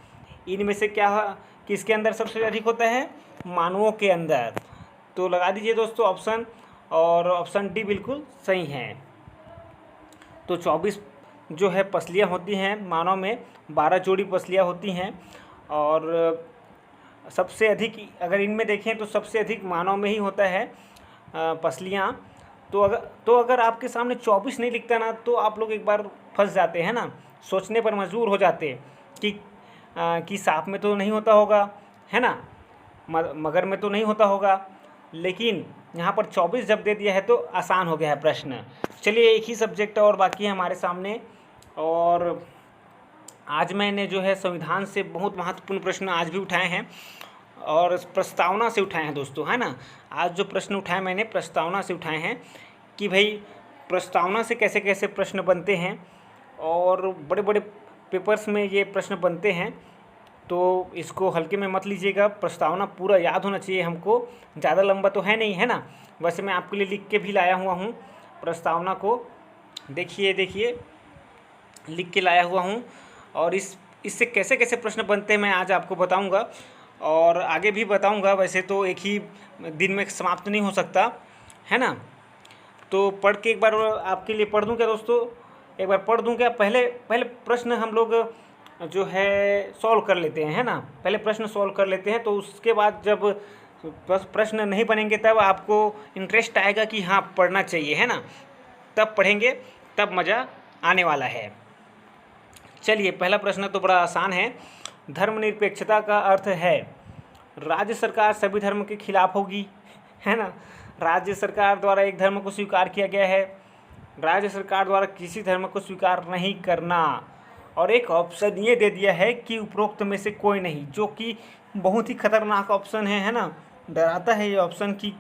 इनमें से क्या किसके अंदर सबसे अधिक होता है, मानवों के अंदर। तो लगा दीजिए दोस्तों ऑप्शन, और ऑप्शन डी बिल्कुल सही है। तो 24 जो है पसलियाँ होती हैं मानव में, 12 जोड़ी पसलियाँ होती हैं, और सबसे अधिक अगर इनमें देखें तो सबसे अधिक मानव में ही होता है पसलियाँ। तो अगर आपके सामने 24 नहीं लिखता ना तो आप लोग एक बार फंस जाते हैं ना, सोचने पर मजबूर हो जाते कि सांप में तो नहीं होता होगा, है ना, मगर में तो नहीं होता होगा, लेकिन यहाँ पर 24 जब दे दिया है तो आसान हो गया है प्रश्न। चलिए एक ही सब्जेक्ट और बाकी है हमारे सामने, और आज मैंने जो है संविधान से बहुत महत्वपूर्ण प्रश्न आज भी उठाए हैं, और प्रस्तावना से उठाए हैं दोस्तों, है ना। आज जो प्रश्न उठाए मैंने प्रस्तावना से उठाए हैं कि भाई प्रस्तावना से कैसे कैसे प्रश्न बनते हैं, और बड़े बड़े पेपर्स में ये प्रश्न बनते हैं, तो इसको हल्के में मत लीजिएगा। प्रस्तावना पूरा याद होना चाहिए हमको, ज़्यादा लंबा तो है नहीं, है ना। वैसे मैं आपके लिए लिख के भी लाया हुआ हूँ प्रस्तावना को, देखिए लिख के लाया हुआ हूँ, और इससे कैसे कैसे प्रश्न बनते हैं मैं आज आपको बताऊँगा, और आगे भी बताऊँगा। वैसे तो एक ही दिन में समाप्त नहीं हो सकता, है ना। तो पढ़ के एक बार आपके लिए पढ़ दूँ क्या दोस्तों, एक बार पढ़ दूँ क्या। पहले प्रश्न हम लोग जो है सॉल्व कर लेते हैं, है ना, पहले प्रश्न सॉल्व कर लेते हैं, तो उसके बाद जब प्रश्न नहीं बनेंगे तब आपको इंटरेस्ट आएगा कि हाँ पढ़ना चाहिए, है ना, तब पढ़ेंगे, तब मज़ा आने वाला है। चलिए पहला प्रश्न तो बड़ा आसान है। धर्मनिरपेक्षता का अर्थ है राज्य सरकार सभी धर्म के खिलाफ होगी, है ना, राज्य सरकार द्वारा एक धर्म को स्वीकार किया गया है, राज्य सरकार द्वारा किसी धर्म को स्वीकार नहीं करना, और एक ऑप्शन ये दे दिया है कि उपरोक्त में से कोई नहीं, जो कि बहुत ही खतरनाक ऑप्शन है ना, डराता है ये ऑप्शन की,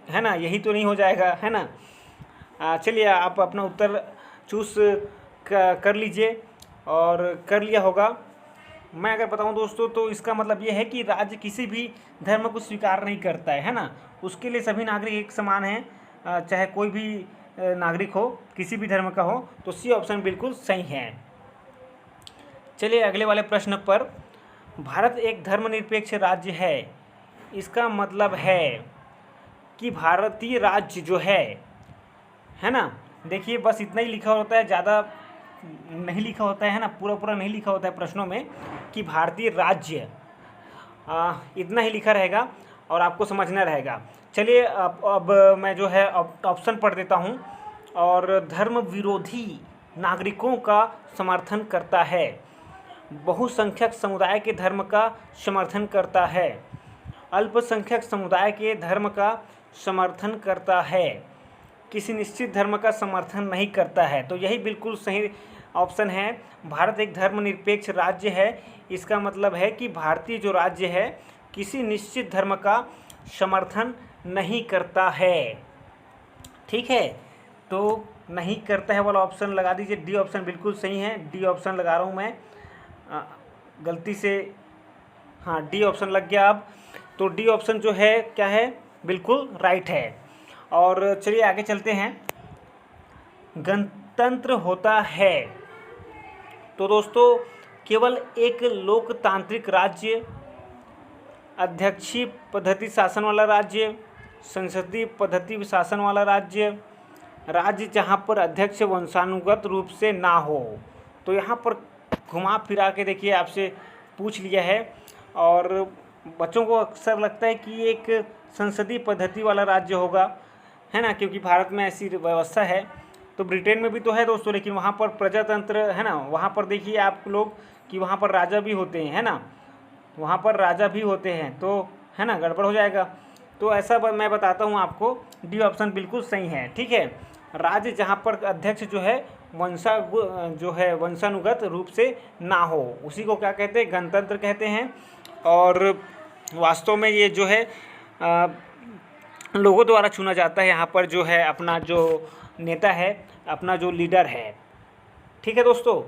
है ना, यही तो नहीं हो जाएगा, है ना। चलिए आप अपना उत्तर चूज कर लीजिए, और कर लिया होगा मैं अगर बताऊं दोस्तों तो इसका मतलब ये है कि राज्य किसी भी धर्म को स्वीकार नहीं करता है ना। उसके लिए सभी नागरिक एक समान हैं, चाहे कोई भी नागरिक हो, किसी भी धर्म का हो। तो सी ऑप्शन बिल्कुल सही है। चलिए अगले वाले प्रश्न पर। भारत एक धर्मनिरपेक्ष राज्य है, इसका मतलब है कि भारतीय राज्य जो है ना, देखिए बस इतना ही लिखा होता है, ज़्यादा नहीं लिखा होता है ना, पूरा पूरा नहीं लिखा होता है प्रश्नों में कि भारतीय राज्य, इतना ही लिखा रहेगा और आपको समझना रहेगा। चलिए अब मैं जो है ऑप्शन पढ़ देता हूँ। और धर्म विरोधी नागरिकों का समर्थन करता है, बहुसंख्यक समुदाय के धर्म का समर्थन करता है, अल्पसंख्यक समुदाय के धर्म का समर्थन करता है, किसी निश्चित धर्म का समर्थन नहीं करता है। तो यही बिल्कुल सही ऑप्शन है। भारत एक धर्मनिरपेक्ष राज्य है, इसका मतलब है कि भारतीय जो राज्य है किसी निश्चित धर्म का समर्थन नहीं करता है। ठीक है, तो नहीं करता है वाला ऑप्शन लगा दीजिए। डी ऑप्शन बिल्कुल सही है, डी ऑप्शन लगा रहा हूँ मैं, गलती से, हाँ डी ऑप्शन लग गया अब। तो डी ऑप्शन जो है क्या है, बिल्कुल राइट है। और चलिए आगे चलते हैं। गणतंत्र होता है, तो दोस्तों केवल एक लोकतांत्रिक राज्य, अध्यक्षीय पद्धति शासन वाला राज्य, संसदीय पद्धति शासन वाला राज्य, राज्य जहाँ पर अध्यक्ष वंशानुगत रूप से ना हो। तो यहाँ पर घुमा फिरा के देखिए आपसे पूछ लिया है, और बच्चों को अक्सर लगता है कि एक संसदीय पद्धति वाला राज्य होगा, है ना, क्योंकि भारत में ऐसी व्यवस्था है। तो ब्रिटेन में भी तो है दोस्तों, लेकिन वहाँ पर प्रजातंत्र है ना, वहाँ पर देखिए आप लोग कि वहाँ पर राजा भी होते हैं, है ना, वहाँ पर राजा भी होते हैं, तो है ना गड़बड़ हो जाएगा। तो ऐसा मैं बताता हूँ आपको, डी ऑप्शन बिल्कुल सही है। ठीक है, राज्य जहाँ पर अध्यक्ष जो है वंशानुगत रूप से ना हो, उसी को क्या कहते हैं, गणतंत्र कहते हैं। और वास्तव में ये जो है लोगों द्वारा चुना जाता है, यहाँ पर जो है अपना जो नेता है, अपना जो लीडर है। ठीक है दोस्तों,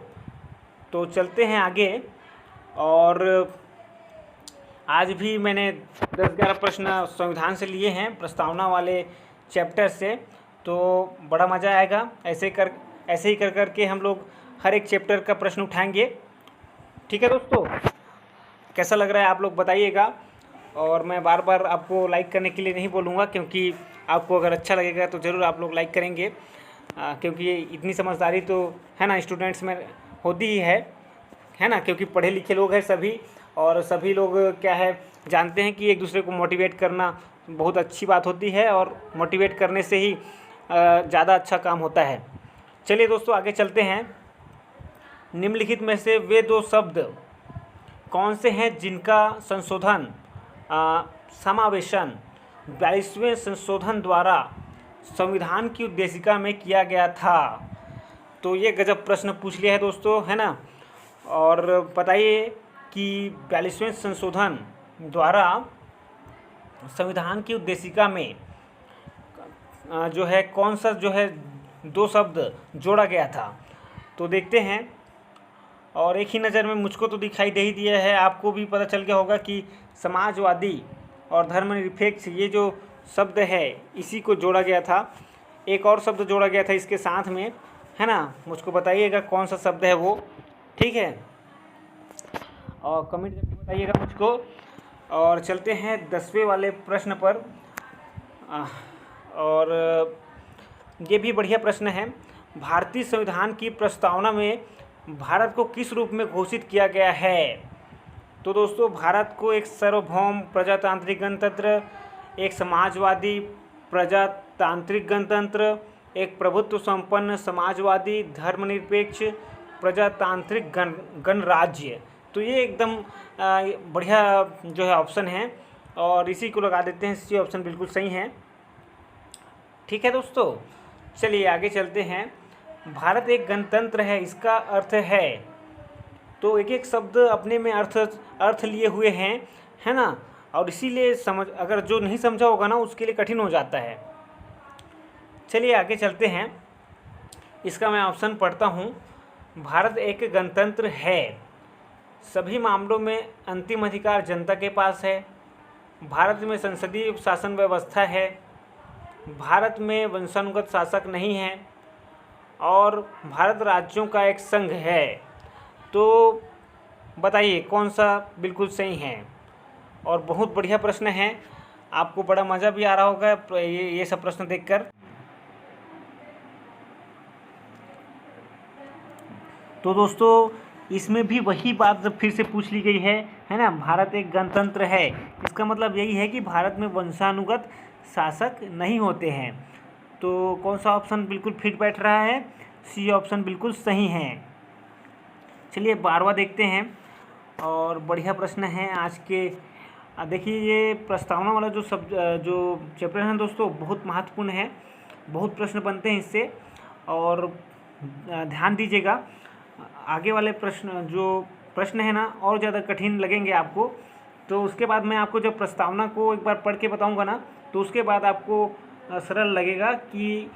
तो चलते हैं आगे। और आज भी मैंने 10-11 प्रश्न संविधान से लिए हैं, प्रस्तावना वाले चैप्टर से, तो बड़ा मज़ा आएगा। ऐसे ही कर के हम लोग हर एक चैप्टर का प्रश्न उठाएंगे। ठीक है दोस्तों, कैसा लग रहा है आप लोग बताइएगा। और मैं बार बार आपको लाइक करने के लिए नहीं बोलूँगा, क्योंकि आपको अगर अच्छा लगेगा तो ज़रूर आप लोग लाइक करेंगे, क्योंकि इतनी समझदारी तो है ना स्टूडेंट्स में होती ही है ना, क्योंकि पढ़े लिखे लोग हैं सभी, और सभी लोग क्या है जानते हैं कि एक दूसरे को मोटिवेट करना बहुत अच्छी बात होती है, और मोटिवेट करने से ही ज़्यादा अच्छा काम होता है। चलिए दोस्तों आगे चलते हैं। निम्नलिखित में से वे दो शब्द कौन से हैं जिनका संशोधन समावेशन 42वें संशोधन द्वारा संविधान की उद्देशिका में किया गया था। तो ये गजब प्रश्न पूछ लिया है दोस्तों, है ना। और बताइए कि 42वें संशोधन द्वारा संविधान की उद्देशिका में जो है कौन सा जो है दो शब्द जोड़ा गया था। तो देखते हैं, और एक ही नज़र में मुझको तो दिखाई दे ही दिया है, आपको भी पता चल गया होगा कि समाजवादी और धर्मनिरपेक्ष ये जो शब्द है इसी को जोड़ा गया था। एक और शब्द जोड़ा गया था इसके साथ में, है ना, मुझको बताइएगा कौन सा शब्द है वो। ठीक है, और कमेंट करके बताइएगा मुझको। और चलते हैं 10वें वाले प्रश्न पर। और ये भी बढ़िया प्रश्न है। भारतीय संविधान की प्रस्तावना में भारत को किस रूप में घोषित किया गया है। तो दोस्तों भारत को एक सार्वभौम प्रजातांत्रिक गणतंत्र, एक समाजवादी प्रजातांत्रिक गणतंत्र, एक प्रभुत्व संपन्न समाजवादी धर्मनिरपेक्ष प्रजातांत्रिक गणराज्य। तो ये एकदम बढ़िया जो है ऑप्शन है, और इसी को लगा देते हैं, सी ऑप्शन बिल्कुल सही है। ठीक है दोस्तों, चलिए आगे चलते हैं। भारत एक गणतंत्र है, इसका अर्थ है, तो एक एक शब्द अपने में अर्थ लिए हुए हैं, है ना, और इसीलिए अगर जो नहीं समझा होगा ना उसके लिए कठिन हो जाता है। चलिए आगे चलते हैं, इसका मैं ऑप्शन पढ़ता हूँ। भारत एक गणतंत्र है, सभी मामलों में अंतिम अधिकार जनता के पास है। भारत में संसदीय शासन व्यवस्था है। भारत में वंशानुगत शासक नहीं है और भारत राज्यों का एक संघ है। तो बताइए कौन सा बिल्कुल सही है। और बहुत बढ़िया प्रश्न है, आपको बड़ा मज़ा भी आ रहा होगा ये सब प्रश्न देखकर। तो दोस्तों इसमें भी वही बात फिर से पूछ ली गई है ना। भारत एक गणतंत्र है, इसका मतलब यही है कि भारत में वंशानुगत शासक नहीं होते हैं। तो कौन सा ऑप्शन बिल्कुल फिट बैठ रहा है, सी ऑप्शन बिल्कुल सही है। चलिए 12वां देखते हैं और बढ़िया प्रश्न है आज के। देखिए ये प्रस्तावना वाला जो चैप्टर है दोस्तों बहुत महत्वपूर्ण है, बहुत प्रश्न बनते हैं इससे। और ध्यान दीजिएगा, आगे वाले प्रश्न है ना और ज़्यादा कठिन लगेंगे आपको। तो उसके बाद मैं आपको जब प्रस्तावना को एक बार पढ़ के बताऊंगा ना, तो उसके बाद आपको सरल लगेगा कि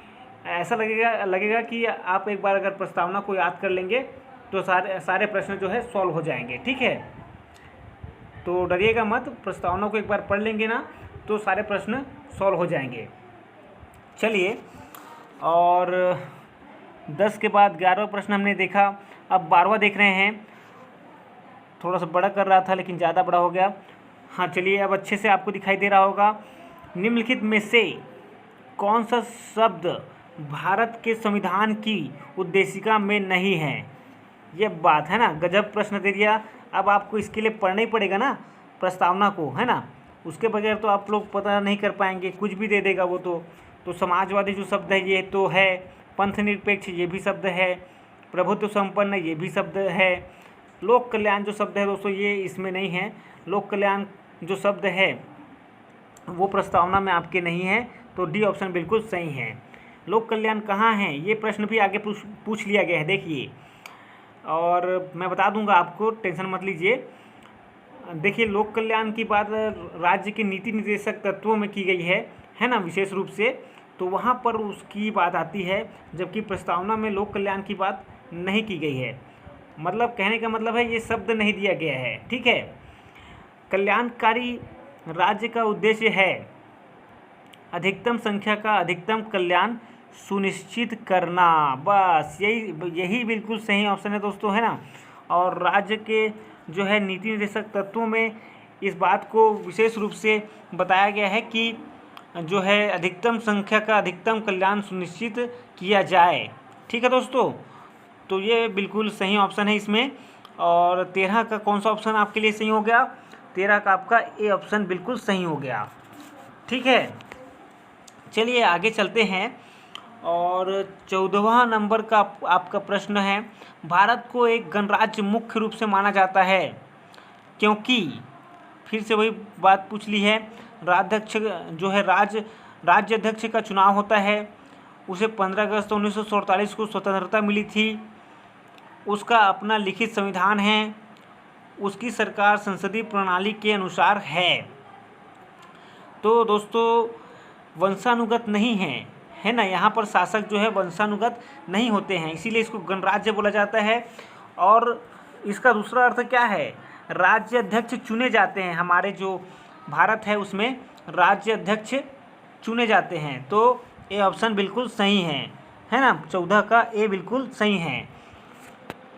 ऐसा लगेगा कि आप एक बार अगर प्रस्तावना को याद कर लेंगे तो सारे प्रश्न जो है सॉल्व हो जाएंगे। ठीक है, तो डरिएगा मत, प्रस्तावना को एक बार पढ़ लेंगे ना तो सारे प्रश्न सॉल्व हो जाएंगे। चलिए, और 10 के बाद 11वां प्रश्न हमने देखा, अब 12वां देख रहे हैं। थोड़ा सा बड़ा कर रहा था लेकिन ज़्यादा बड़ा हो गया। हाँ चलिए, अब अच्छे से आपको दिखाई दे रहा होगा। निम्नलिखित में से कौन सा शब्द भारत के संविधान की उद्देशिका में नहीं है। ये बात है ना, गजब प्रश्न दे दिया। अब आपको इसके लिए पढ़ना ही पड़ेगा ना प्रस्तावना को, है ना। उसके बगैर तो आप लोग पता नहीं कर पाएंगे, कुछ भी दे देगा वो तो समाजवादी जो शब्द है ये तो है, पंथ निरपेक्ष ये भी शब्द है, प्रभुत्व संपन्न ये भी शब्द है, लोक कल्याण जो शब्द है दोस्तों ये इसमें नहीं है। लोक कल्याण जो शब्द है वो प्रस्तावना में आपके नहीं है, तो डी ऑप्शन बिल्कुल सही है। लोक कल्याण कहाँ है, ये प्रश्न भी आगे पूछ लिया गया है, देखिए। और मैं बता दूंगा आपको, टेंशन मत लीजिए। देखिए लोक कल्याण की बात राज्य के नीति निर्देशक तत्वों में की गई है ना, विशेष रूप से, तो वहाँ पर उसकी बात आती है, जबकि प्रस्तावना में लोक कल्याण की बात नहीं की गई है। मतलब कहने का मतलब है ये शब्द नहीं दिया गया है। ठीक है, कल्याणकारी राज्य का उद्देश्य है अधिकतम संख्या का अधिकतम कल्याण सुनिश्चित करना। बस यही बिल्कुल सही ऑप्शन है दोस्तों, है ना। और राज्य के जो है नीति निर्देशक तत्वों में इस बात को विशेष रूप से बताया गया है कि जो है अधिकतम संख्या का अधिकतम कल्याण सुनिश्चित किया जाए। ठीक है दोस्तों, तो ये बिल्कुल सही ऑप्शन है इसमें। और 13 का कौन सा ऑप्शन आपके लिए सही हो गया, 13 का आपका ए ऑप्शन बिल्कुल सही हो गया। ठीक है, चलिए आगे चलते हैं। और 14वां नंबर का आपका प्रश्न है, भारत को एक गणराज्य मुख्य रूप से माना जाता है क्योंकि, फिर से वही बात पूछ ली है, राज्याध्यक्ष जो है राज्य अध्यक्ष का चुनाव होता है, उसे 15 अगस्त 1947 को स्वतंत्रता मिली थी, उसका अपना लिखित संविधान है, उसकी सरकार संसदीय प्रणाली के अनुसार है। तो दोस्तों वंशानुगत नहीं है ना, यहाँ पर शासक जो है वंशानुगत नहीं होते हैं, इसीलिए इसको गणराज्य बोला जाता है। और इसका दूसरा अर्थ क्या है, राज्य अध्यक्ष चुने जाते हैं। हमारे जो भारत है उसमें राज्य अध्यक्ष चुने जाते हैं, तो ए ऑप्शन बिल्कुल सही है ना, 14 का ए बिल्कुल सही है।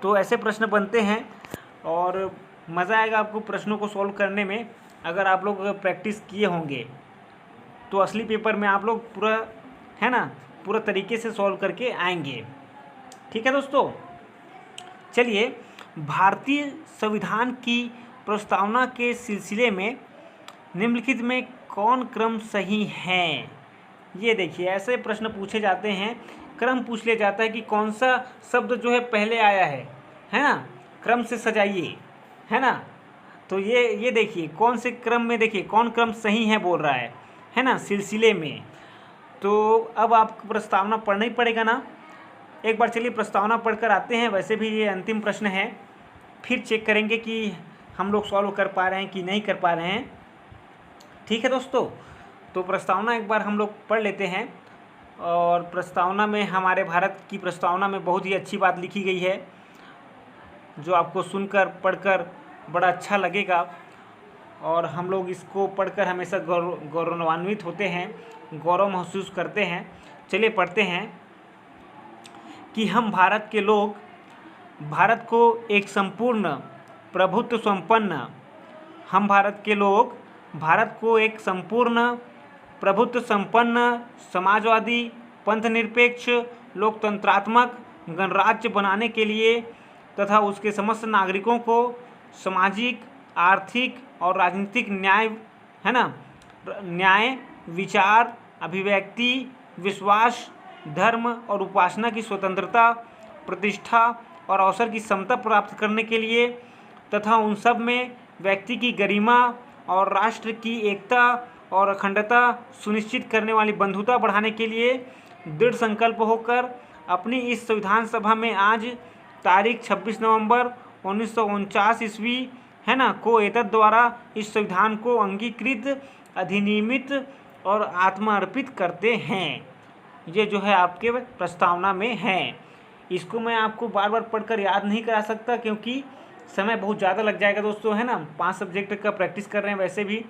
तो ऐसे प्रश्न बनते हैं और मज़ा आएगा आपको प्रश्नों को सॉल्व करने में, अगर आप लोग प्रैक्टिस किए होंगे तो असली पेपर में आप लोग पूरा, है ना, पूरा तरीके से सॉल्व करके आएंगे। ठीक है दोस्तों, चलिए भारतीय संविधान की प्रस्तावना के सिलसिले में निम्नलिखित में कौन क्रम सही है। ये देखिए ऐसे प्रश्न पूछे जाते हैं, क्रम पूछ लिया जाता है कि कौन सा शब्द जो है पहले आया है ना, क्रम से सजाइए, है ना। तो ये देखिए कौन से क्रम में, देखिए कौन क्रम सही है बोल रहा है ना, सिलसिले में। तो अब आपको प्रस्तावना पढ़ना ही पड़ेगा ना, एक बार चलिए प्रस्तावना पढ़कर आते हैं। वैसे भी ये अंतिम प्रश्न है, फिर चेक करेंगे कि हम लोग सॉल्व कर पा रहे हैं कि नहीं कर पा रहे हैं। ठीक है दोस्तों, तो प्रस्तावना एक बार हम लोग पढ़ लेते हैं। और प्रस्तावना में, हमारे भारत की प्रस्तावना में बहुत ही अच्छी बात लिखी गई है, जो आपको सुनकर पढ़कर बड़ा अच्छा लगेगा और हम लोग इसको पढ़कर हमेशा गौरवान्वित होते हैं, गौरव महसूस करते हैं। चलिए पढ़ते हैं कि हम भारत के लोग भारत को एक संपूर्ण प्रभुत्व संपन्न हम भारत के लोग भारत को एक संपूर्ण प्रभुत्व संपन्न समाजवादी पंथनिरपेक्ष लोकतंत्रात्मक गणराज्य बनाने के लिए तथा उसके समस्त नागरिकों को सामाजिक, आर्थिक और राजनीतिक न्याय, है ना, न्याय, विचार, अभिव्यक्ति, विश्वास, धर्म और उपासना की स्वतंत्रता, प्रतिष्ठा और अवसर की समता प्राप्त करने के लिए तथा उन सब में व्यक्ति की गरिमा और राष्ट्र की एकता और अखंडता सुनिश्चित करने वाली बंधुता बढ़ाने के लिए दृढ़ संकल्प होकर अपनी इस संविधान सभा में आज तारीख 26 नवंबर 1949 ईस्वी, है ना, को एतद द्वारा इस संविधान को अंगीकृत, अधिनियमित और आत्मार्पित करते हैं। ये जो है आपके प्रस्तावना में है। इसको मैं आपको बार बार पढ़कर याद नहीं करा सकता क्योंकि समय बहुत ज़्यादा लग जाएगा दोस्तों, है ना। 5 सब्जेक्ट का प्रैक्टिस कर रहे हैं वैसे भी,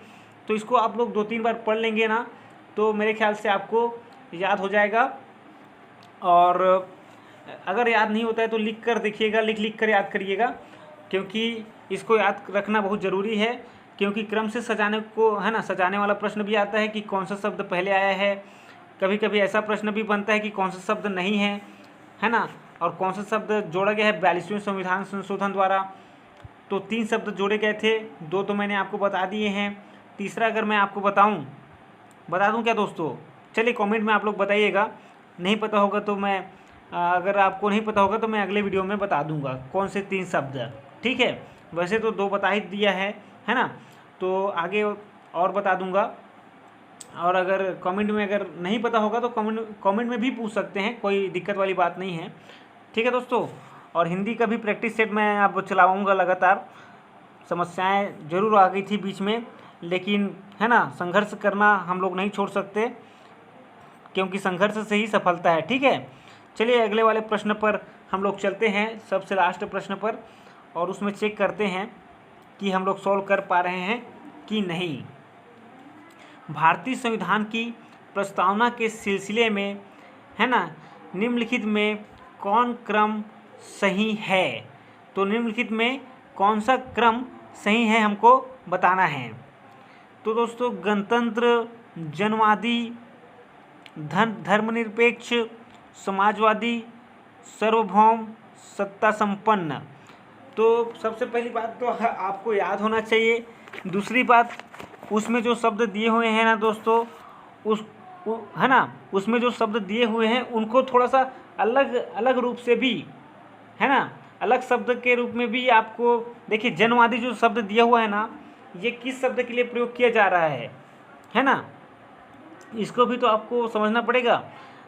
तो इसको आप लोग 2-3 बार पढ़ लेंगे ना तो मेरे ख्याल से आपको याद हो जाएगा। और अगर याद नहीं होता है तो लिख कर देखिएगा, लिख कर याद करिएगा, क्योंकि इसको याद रखना बहुत ज़रूरी है। क्योंकि क्रम से सजाने को, है ना, सजाने वाला प्रश्न भी आता है कि कौन सा शब्द पहले आया है। कभी कभी ऐसा प्रश्न भी बनता है कि कौन सा शब्द नहीं है ना, और कौन सा शब्द जोड़ा गया है 42वें संविधान संशोधन द्वारा। तो 3 शब्द जोड़े गए थे, 2 तो मैंने आपको बता दिए हैं, तीसरा अगर मैं आपको बता दूं क्या दोस्तों? चलिए कमेंट में आप लोग बताइएगा, नहीं पता होगा तो मैं, अगर आपको नहीं पता होगा तो मैं अगले वीडियो में बता दूंगा कौन से 3 शब्द, ठीक है। वैसे तो 2 बता ही दिया है ना, तो आगे और बता दूंगा। और अगर कमेंट में अगर नहीं पता होगा तो कमेंट में भी पूछ सकते हैं, कोई दिक्कत वाली बात नहीं है, ठीक है दोस्तों। और हिंदी का भी प्रैक्टिस सेट मैं अब चलाऊँगा लगातार। समस्याएं ज़रूर आ गई थी बीच में, लेकिन है ना, संघर्ष करना हम लोग नहीं छोड़ सकते, क्योंकि संघर्ष से ही सफलता है, ठीक है। चलिए अगले वाले प्रश्न पर हम लोग चलते हैं, सबसे लास्ट प्रश्न पर, और उसमें चेक करते हैं कि हम लोग सॉल्व कर पा रहे हैं कि नहीं। भारतीय संविधान की प्रस्तावना के सिलसिले में, है ना, निम्नलिखित में कौन क्रम सही है? तो निम्नलिखित में कौन सा क्रम सही है हमको बताना है। तो दोस्तों, गणतंत्र, जनवादी, धर्मनिरपेक्ष, समाजवादी, सार्वभौम, सत्ता संपन्न। तो सबसे पहली बात तो आपको याद होना चाहिए। दूसरी बात, उसमें जो शब्द दिए हुए हैं ना दोस्तों, है ना, उसमें जो शब्द दिए हुए हैं उनको थोड़ा सा अलग रूप से भी, है ना, अलग शब्द के रूप में भी आपको देखिए। जनवादी जो शब्द दिया हुआ है ना, ये किस शब्द के लिए प्रयोग किया जा रहा है ना, इसको भी तो आपको समझना पड़ेगा।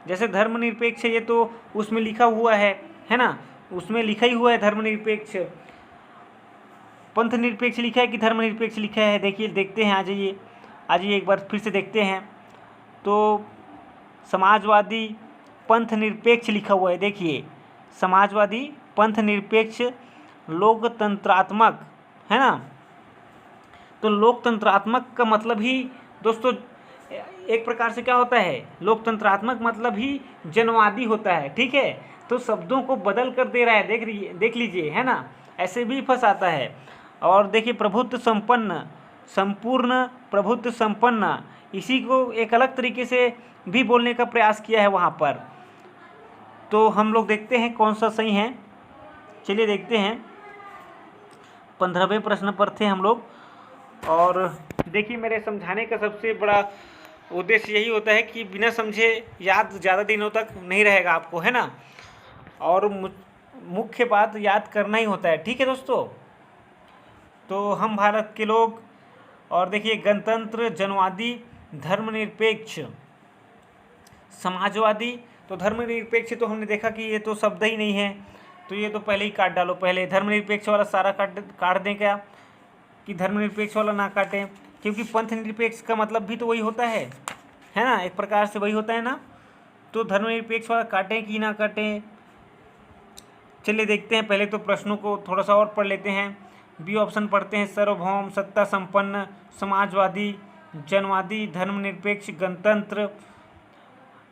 जैसे धर्मनिरपेक्ष, ये तो उसमें लिखा हुआ है ना, उसमें लिखा ही हुआ है धर्मनिरपेक्ष। पंथनिरपेक्ष लिखा है कि धर्मनिरपेक्ष लिखा है? देखिए, देखते हैं, आ जाइए एक बार फिर से देखते हैं। तो समाजवादी पंथनिरपेक्ष लिखा हुआ है, देखिए, समाजवादी पंथनिरपेक्ष लोकतंत्रात्मक, है ना। तो लोकतंत्रात्मक का मतलब ही दोस्तों एक प्रकार से क्या होता है, लोकतंत्रात्मक मतलब ही जनवादी होता है, ठीक है। तो शब्दों को बदल कर दे रहा है, देख लीजिए, है ना, ऐसे भी फंस आता है। और देखिए, प्रभुत्व संपन्न, संपूर्ण प्रभुत्व संपन्न, इसी को एक अलग तरीके से भी बोलने का प्रयास किया है वहाँ पर। तो हम लोग देखते हैं कौन सा सही है। चलिए देखते हैं, 15वें प्रश्न पर थे हम लोग। और देखिए, मेरे समझाने का सबसे बड़ा उद्देश्य यही होता है कि बिना समझे याद ज़्यादा दिनों तक नहीं रहेगा आपको, है ना। और मुख्य बात याद करना ही होता है, ठीक है दोस्तों। तो हम भारत के लोग, और देखिए, गणतंत्र, जनवादी, धर्मनिरपेक्ष, समाजवादी। तो धर्मनिरपेक्ष तो हमने देखा कि ये तो शब्द ही नहीं है, तो ये तो पहले ही काट डालो। पहले धर्मनिरपेक्ष वाला सारा काट दें क्या, कि धर्मनिरपेक्ष वाला ना काटें, क्योंकि पंथनिरपेक्ष का मतलब भी तो वही होता है ना, एक प्रकार से वही होता है ना। तो धर्मनिरपेक्ष वाला काटें कि ना काटें, चलिए देखते हैं। पहले तो प्रश्नों को थोड़ा सा और पढ़ लेते हैं। बी ऑप्शन पढ़ते हैं, सार्वभौम, सत्ता संपन्न, समाजवादी, जनवादी, धर्मनिरपेक्ष, गणतंत्र।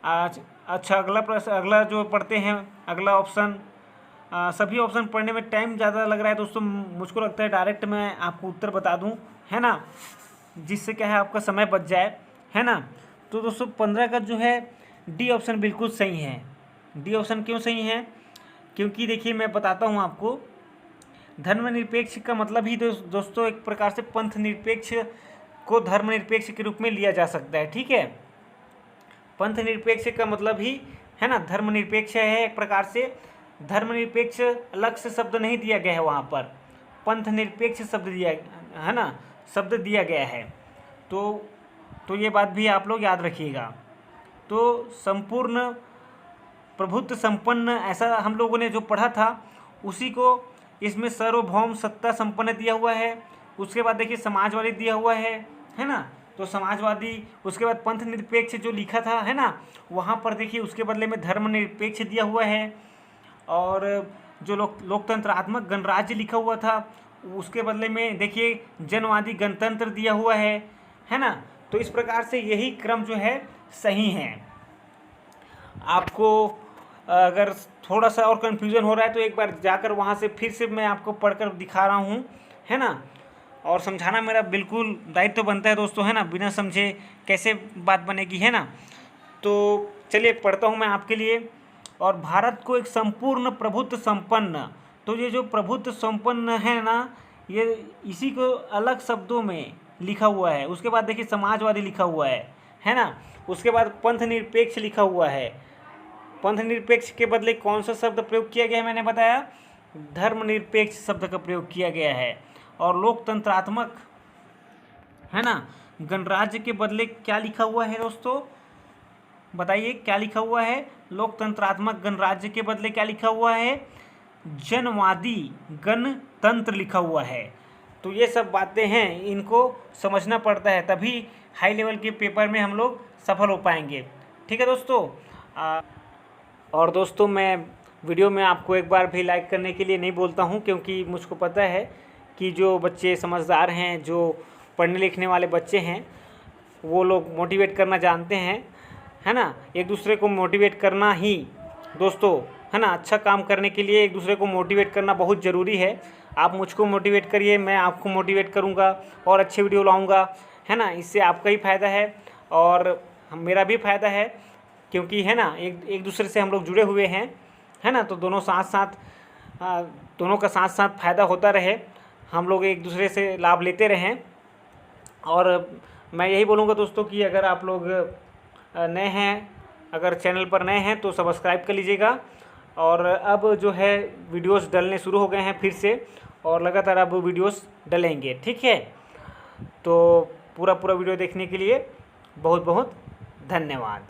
आज अच्छा, अगला प्रश्न, अगला जो पढ़ते हैं, अगला ऑप्शन। सभी ऑप्शन पढ़ने में टाइम ज़्यादा लग रहा है दोस्तों, मुझको लगता है डायरेक्ट मैं आपको उत्तर बता दूं, है ना, जिससे क्या है आपका समय बच जाए, है ना। तो दोस्तों 15 का जो है डी ऑप्शन बिल्कुल सही है। डी ऑप्शन क्यों सही है? क्योंकि देखिए मैं बताता हूँ आपको, धर्मनिरपेक्ष का मतलब ही दोस्तों एक प्रकार से पंथ निरपेक्ष को धर्मनिरपेक्ष के रूप में लिया जा सकता है, ठीक है। पंथ निरपेक्ष का मतलब ही, है ना, धर्मनिरपेक्ष है एक प्रकार से। धर्मनिरपेक्ष अलग से शब्द नहीं दिया गया है वहाँ पर, पंथ निरपेक्ष शब्द दिया, है ना, शब्द दिया गया है। तो ये बात भी आप लोग याद रखिएगा। तो संपूर्ण प्रभुत्व संपन्न, ऐसा हम लोगों ने जो पढ़ा था उसी को इसमें सार्वभौम, सत्ता संपन्न दिया हुआ है। उसके बाद देखिए समाजवादी दिया हुआ है ना। तो समाजवादी, उसके बाद पंथ निरपेक्ष जो लिखा था, है ना, वहाँ पर देखिए उसके बदले में धर्मनिरपेक्ष दिया हुआ है। और जो लोकतंत्रात्मक गणराज्य लिखा हुआ था उसके बदले में देखिए जनवादी गणतंत्र दिया हुआ है ना। तो इस प्रकार से यही क्रम जो है सही है। आपको अगर थोड़ा सा और कन्फ्यूज़न हो रहा है तो एक बार जाकर वहाँ से फिर से मैं आपको पढ़कर दिखा रहा हूँ, है ना। और समझाना मेरा बिल्कुल दायित्व बनता है दोस्तों, है ना, बिना समझे कैसे बात बनेगी, है ना। तो चलिए पढ़ता हूँ मैं आपके लिए। और भारत को एक संपूर्ण प्रभुत्व संपन्न, तो ये जो प्रभुत्व संपन्न है ना, ये इसी को अलग शब्दों में लिखा हुआ है। उसके बाद देखिए समाजवादी लिखा हुआ है ना। उसके बाद पंथ निरपेक्ष लिखा हुआ है। पंथ निरपेक्ष के बदले कौन सा शब्द प्रयोग किया गया है? मैंने बताया धर्मनिरपेक्ष शब्द का प्रयोग किया गया है। और लोकतंत्रात्मक, है ना, गणराज्य के बदले क्या लिखा हुआ है दोस्तों? बताइए क्या लिखा हुआ है? लोकतंत्रात्मक गणराज्य के बदले क्या लिखा हुआ है? जनवादी गणतंत्र लिखा हुआ है। तो ये सब बातें हैं, इनको समझना पड़ता है, तभी हाई लेवल के पेपर में हम लोग सफल हो पाएंगे, ठीक है दोस्तों। और दोस्तों मैं वीडियो में आपको एक बार भी लाइक करने के लिए नहीं बोलता हूँ, क्योंकि मुझको पता है कि जो बच्चे समझदार हैं, जो पढ़ने लिखने वाले बच्चे हैं, वो लोग मोटिवेट करना जानते हैं, है ना। एक दूसरे को मोटिवेट करना ही दोस्तों, है ना, अच्छा काम करने के लिए एक दूसरे को मोटिवेट करना बहुत ज़रूरी है। आप मुझको मोटिवेट करिए, मैं आपको मोटिवेट करूँगा और अच्छे वीडियो लाऊँगा, है ना। इससे आपका ही फ़ायदा है और मेरा भी फ़ायदा है, क्योंकि है ना एक दूसरे से हम लोग जुड़े हुए हैं, है ना। तो दोनों का साथ साथ फ़ायदा होता रहे, हम लोग एक दूसरे से लाभ लेते रहें। और मैं यही बोलूँगा दोस्तों कि अगर आप लोग नए हैं, अगर चैनल पर नए हैं तो सब्सक्राइब कर लीजिएगा। और अब जो है वीडियोस डलने शुरू हो गए हैं फिर से, और लगातार अब वीडियोस डलेंगे, ठीक है। तो पूरा वीडियो देखने के लिए बहुत बहुत धन्यवाद।